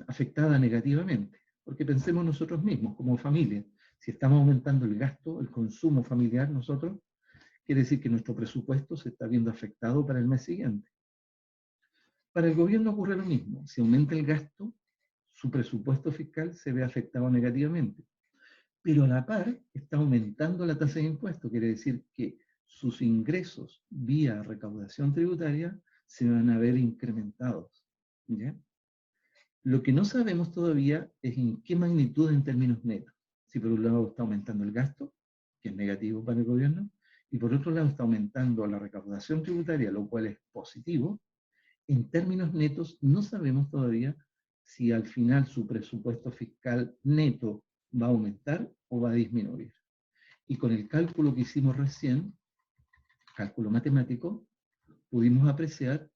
afectada negativamente. Porque pensemos nosotros mismos, como familia, si estamos aumentando el gasto, el consumo familiar nosotros, quiere decir que nuestro presupuesto se está viendo afectado para el mes siguiente. Para el gobierno ocurre lo mismo. Si aumenta el gasto, su presupuesto fiscal se ve afectado negativamente. Pero a la par está aumentando la tasa de impuestos, quiere decir que sus ingresos vía recaudación tributaria se van a ver incrementados. ¿Ya? Lo que no sabemos todavía es en qué magnitud en términos netos. Si por un lado está aumentando el gasto, que es negativo para el gobierno, y por otro lado está aumentando la recaudación tributaria, lo cual es positivo, en términos netos no sabemos todavía si al final su presupuesto fiscal neto va a aumentar o va a disminuir. Y con el cálculo que hicimos recién, cálculo matemático, pudimos apreciar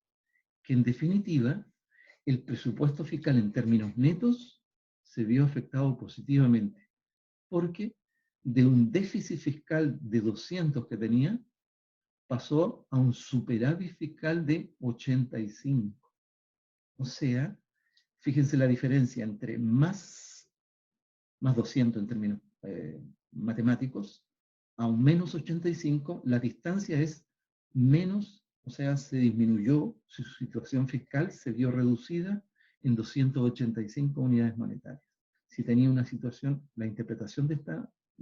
que en definitiva el presupuesto fiscal en términos netos se vio afectado positivamente, porque de un déficit fiscal de 200 que tenía, pasó a un superávit fiscal de 85. O sea, fíjense la diferencia entre más 200 en términos matemáticos, a un menos 85, la distancia es menos, o sea, se disminuyó, su situación fiscal se vio reducida en 285 unidades monetarias. Si tenía una situación, la interpretación de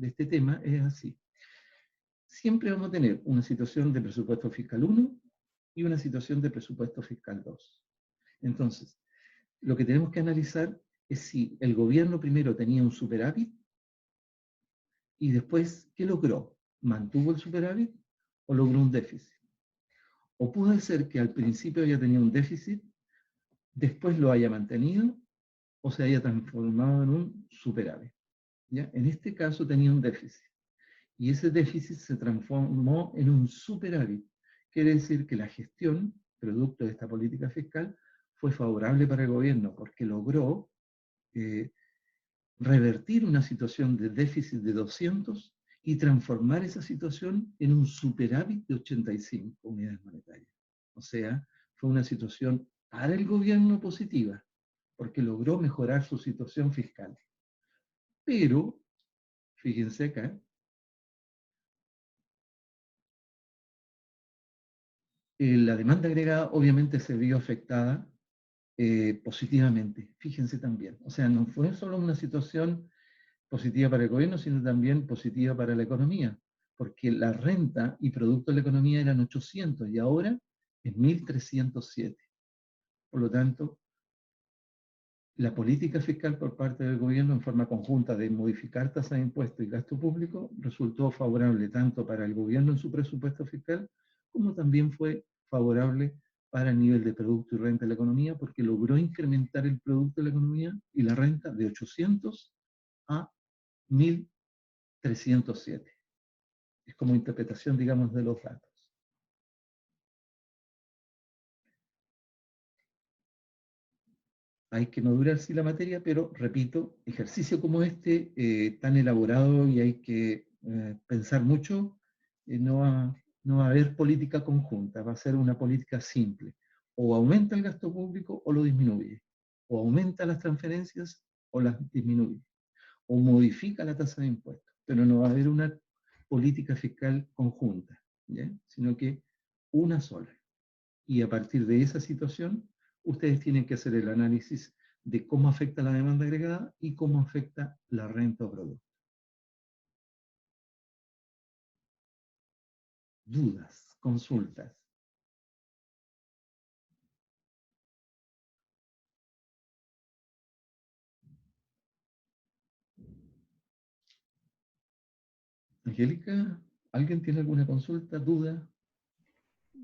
este tema es así. Siempre vamos a tener una situación de presupuesto fiscal 1 y una situación de presupuesto fiscal 2. Entonces, lo que tenemos que analizar es si el gobierno primero tenía un superávit y después, ¿qué logró? ¿Mantuvo el superávit o logró un déficit? O puede ser que al principio haya tenido un déficit, después lo haya mantenido o se haya transformado en un superávit. ¿Ya? En este caso tenía un déficit y ese déficit se transformó en un superávit. Quiere decir que la gestión, producto de esta política fiscal, fue favorable para el gobierno porque logró revertir una situación de déficit de 200 y transformar esa situación en un superávit de 85 unidades monetarias. O sea, fue una situación para el gobierno positiva, porque logró mejorar su situación fiscal. Pero, fíjense acá, la demanda agregada obviamente se vio afectada positivamente, fíjense también. O sea, no fue solo una situación positiva para el gobierno, sino también positiva para la economía, porque la renta y producto de la economía eran 800 y ahora es 1.307. Por lo tanto, la política fiscal por parte del gobierno en forma conjunta de modificar tasas de impuestos y gasto público resultó favorable tanto para el gobierno en su presupuesto fiscal, como también fue favorable para el nivel de producto y renta de la economía, porque logró incrementar el producto de la economía y la renta de 800 a 1.307. Es como interpretación, digamos, de los datos. Hay que madurar sí la materia, pero repito, ejercicio como este, tan elaborado y hay que pensar mucho, no va a haber política conjunta, va a ser una política simple. O aumenta el gasto público o lo disminuye. O aumenta las transferencias o las disminuye. O modifica la tasa de impuestos. Pero no va a haber una política fiscal conjunta, ¿ya? Sino que una sola. Y a partir de esa situación, ustedes tienen que hacer el análisis de cómo afecta la demanda agregada y cómo afecta la renta o producto. Dudas, consultas. Angélica, ¿alguien tiene alguna consulta, duda?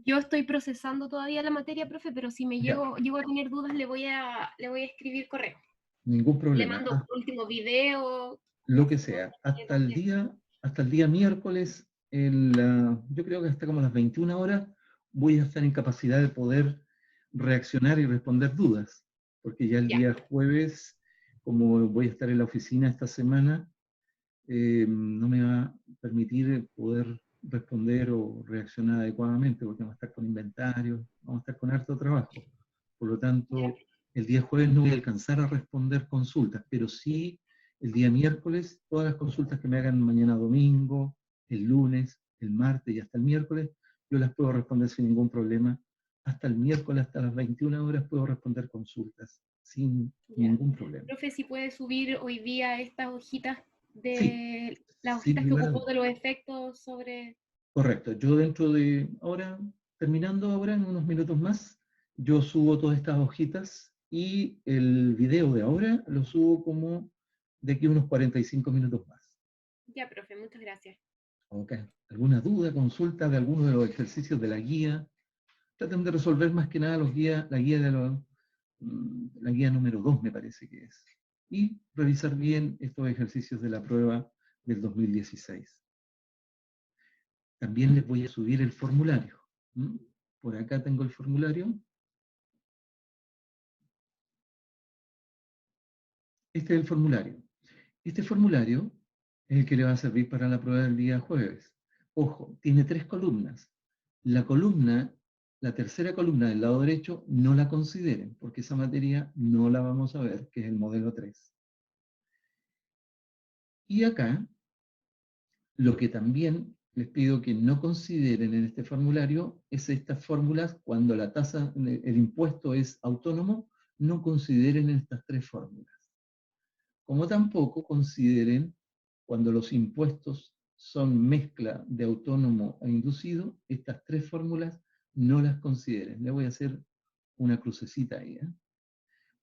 Yo estoy procesando todavía la materia, profe, pero si me Ya, llego a tener dudas, le voy a escribir correo. ningún Le problema. mando un último video. Lo que sea. Hasta el día miércoles, yo creo que hasta como las 21 horas, voy a estar en capacidad de poder reaccionar y responder dudas. Porque ya el Ya. día jueves, como voy a estar en la oficina esta semana, no me va a permitir poder responder o reaccionar adecuadamente, porque vamos a estar con inventario, vamos a estar con harto trabajo. Por lo tanto, el día jueves no voy a alcanzar a responder consultas, pero sí el día miércoles, todas las consultas que me hagan mañana domingo, el lunes, el martes y hasta el miércoles, yo las puedo responder sin ningún problema hasta el miércoles, hasta las 21 horas, puedo responder consultas sin ningún problema. Profe, si puede subir hoy día estas hojitas Sí, las sin hojitas que lugar a ocupó dudas. de los efectos sobre... Correcto. Yo dentro de ahora, terminando ahora en unos minutos más, yo subo todas estas hojitas y el video de ahora lo subo como de aquí unos 45 minutos más. Ya, profe, muchas gracias. Ok. ¿Alguna duda, consulta de alguno de los ejercicios de la guía? Traten de resolver más que nada la guía de la guía número 2 me parece que es. Y revisar bien estos ejercicios de la prueba del 2016. También les voy a subir el formulario. ¿Mm? Por acá tengo el formulario. Este es el formulario. Este formulario es el que le va a servir para la prueba del día jueves. Ojo, tiene 3 columnas. La tercera columna del lado derecho, no la consideren, porque esa materia no la vamos a ver, que es el modelo 3. Y acá, lo que también les pido que no consideren en este formulario es estas fórmulas, cuando la tasa, el impuesto es autónomo, no consideren estas 3 fórmulas. Como tampoco consideren cuando los impuestos son mezcla de autónomo e inducido, estas 3 fórmulas no las consideren. Le voy a hacer una crucecita ahí.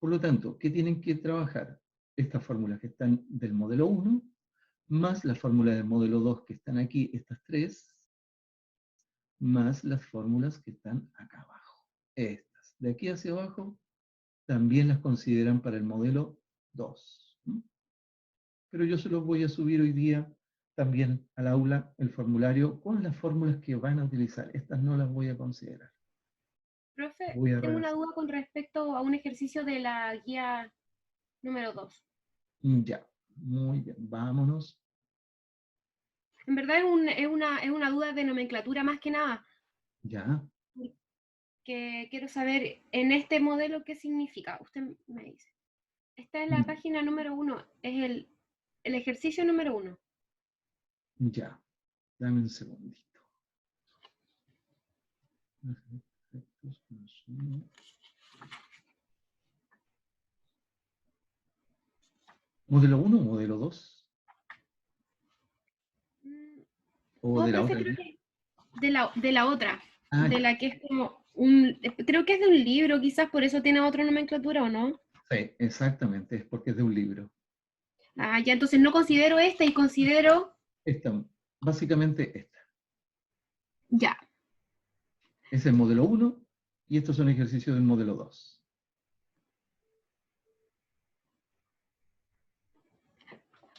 Por lo tanto, ¿qué tienen que trabajar? Estas fórmulas que están del modelo 1, más las fórmulas del modelo 2 que están aquí, estas 3, más las fórmulas que están acá abajo. Estas. De aquí hacia abajo, también las consideran para el modelo 2. Pero yo se los voy a subir hoy día también al aula el formulario con las fórmulas que van a utilizar. Estas no las voy a considerar. Profe, Voy a tengo una redactar. duda con respecto a un ejercicio de la guía número 2. Ya, muy bien, vámonos. En verdad es una duda de nomenclatura más que nada, Ya, que quiero saber en este modelo qué significa. Usted me dice. Está en la página número 1, es el ejercicio número 1. ya. Dame un segundito. ¿Modelo 1 o modelo 2? ¿O No, de la profe, otra creo guía? que de la otra, Ah, de ya. la que es como creo que es de un libro, quizás por eso tiene otra nomenclatura, ¿o no? Sí, exactamente, es porque es de un libro. Ah, ya, entonces no considero esta y considero, Esta, básicamente esta. ya. Es el modelo 1 y estos son ejercicios del modelo 2.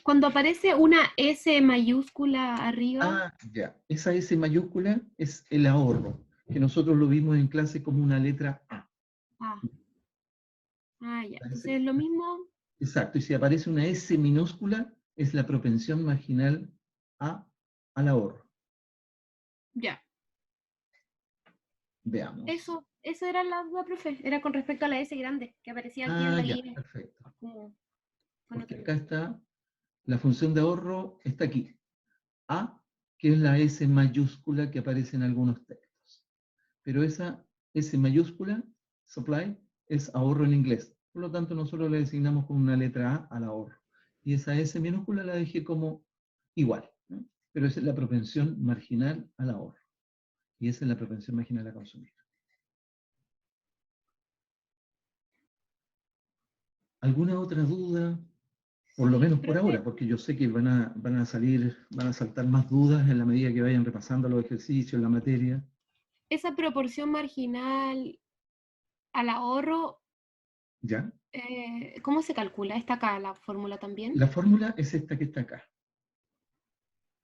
Cuando aparece una S mayúscula arriba, Ah, ya. Esa S mayúscula es el ahorro, que nosotros lo vimos en clase como una letra A. ah, ya, La entonces S- es lo mismo, Exacto, y si aparece una S minúscula, es la propensión marginal al ahorro. ya. Veamos. Eso era la duda, profe, era con respecto a la S grande, que aparecía aquí en Ah, la ya, guía, perfecto. como con Porque otro acá nombre. está, la función de ahorro está aquí. A, que es la S mayúscula que aparece en algunos textos. Pero esa S mayúscula, supply, es ahorro en inglés. Por lo tanto, nosotros le designamos con una letra A al ahorro. Y esa S minúscula la dejé como igual, ¿no? Pero esa es la propensión marginal al ahorro. Y esa es la propensión marginal a consumir. ¿Alguna otra duda? Por lo menos por Profe, ahora, porque yo sé que van a saltar más dudas en la medida que vayan repasando los ejercicios, la materia. esa proporción marginal al ahorro, ¿Ya? ¿cómo se calcula? ¿Está acá la fórmula también? La fórmula es esta que está acá.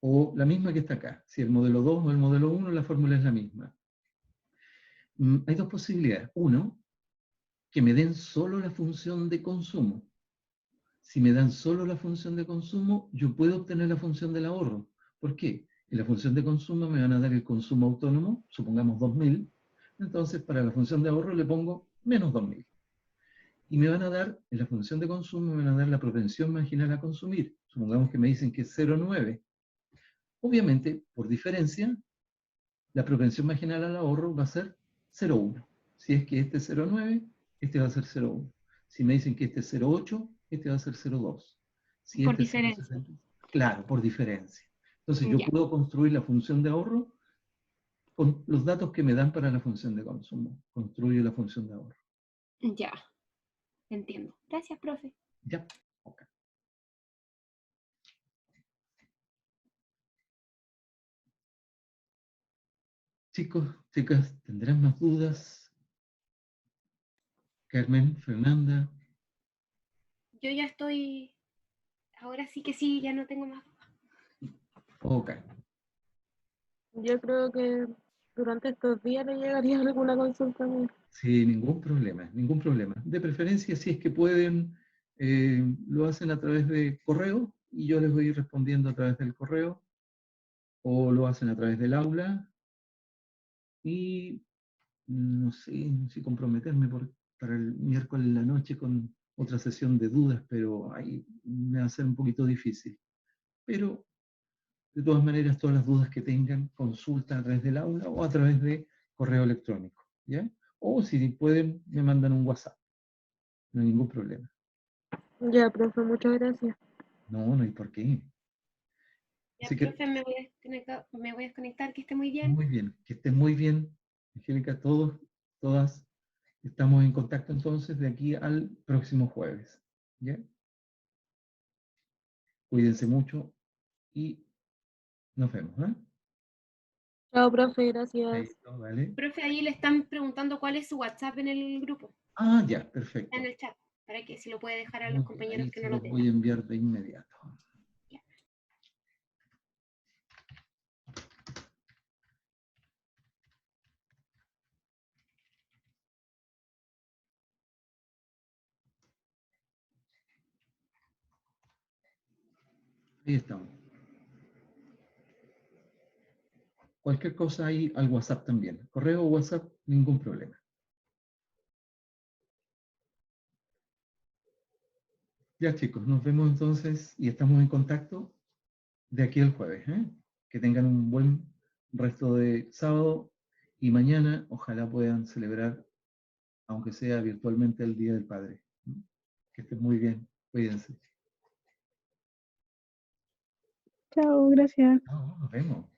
O la misma que está acá. Si el modelo 2 o el modelo 1, la fórmula es la misma. Hay dos posibilidades. Uno, que me den solo la función de consumo. Si me dan solo la función de consumo, yo puedo obtener la función del ahorro. ¿Por qué? En la función de consumo me van a dar el consumo autónomo, supongamos 2.000. Entonces, para la función de ahorro le pongo menos 2.000. Y me van a dar, en la función de consumo, me van a dar la propensión marginal a consumir. Supongamos que me dicen que es 0,9. Obviamente, por diferencia, la propensión marginal al ahorro va a ser 0,1. Si es que este es 0,9, este va a ser 0,1. Si me dicen que este es 0,8, este va a ser 0,2. Si Por este es diferencia. 0,70, claro, por diferencia. Entonces yo Ya. puedo construir la función de ahorro con los datos que me dan para la función de consumo. Construyo la función de ahorro. Ya. Entiendo. Gracias, profe. Ya. Ok. Chicos, chicas, ¿tendrán más dudas? Carmen, Fernanda. Yo ya estoy. Ahora sí que sí, ya no tengo más dudas. Ok. Yo creo que durante estos días le llegaría alguna consulta mía. Sí, ningún problema, ningún problema. De preferencia, si es que pueden, lo hacen a través de correo y yo les voy a ir respondiendo a través del correo, o lo hacen a través del aula y no sé si comprometerme para el miércoles en la noche con otra sesión de dudas, pero ahí me va a ser un poquito difícil. Pero de todas maneras, todas las dudas que tengan, consultan a través del aula o a través de correo electrónico, ¿ya? O si pueden, me mandan un WhatsApp, no hay ningún problema. Ya, profe, muchas gracias. No, no hay por qué. Ya, Así que, profe, me voy a desconectar, que esté muy bien. muy bien, que estén muy bien, Angélica, todos, todas, estamos en contacto entonces de aquí al próximo jueves, ¿ya? Cuídense mucho y nos vemos, ¿eh? Chao, profe, gracias. Listo, ¿vale? Profe, ahí le están preguntando cuál es su WhatsApp en el grupo, Ah, ya, en perfecto. el chat, para que si lo puede dejar a los Muy bien, compañeros ahí que se no lo los voy a tengan. enviar de inmediato. Ya. Ahí estamos. Cualquier cosa ahí al WhatsApp también. Correo o WhatsApp, ningún problema. Ya chicos, nos vemos entonces y estamos en contacto de aquí al jueves, ¿eh? Que tengan un buen resto de sábado y mañana ojalá puedan celebrar, aunque sea virtualmente, el Día del Padre. Que estén muy bien, cuídense. Chao, gracias. Chao, nos vemos.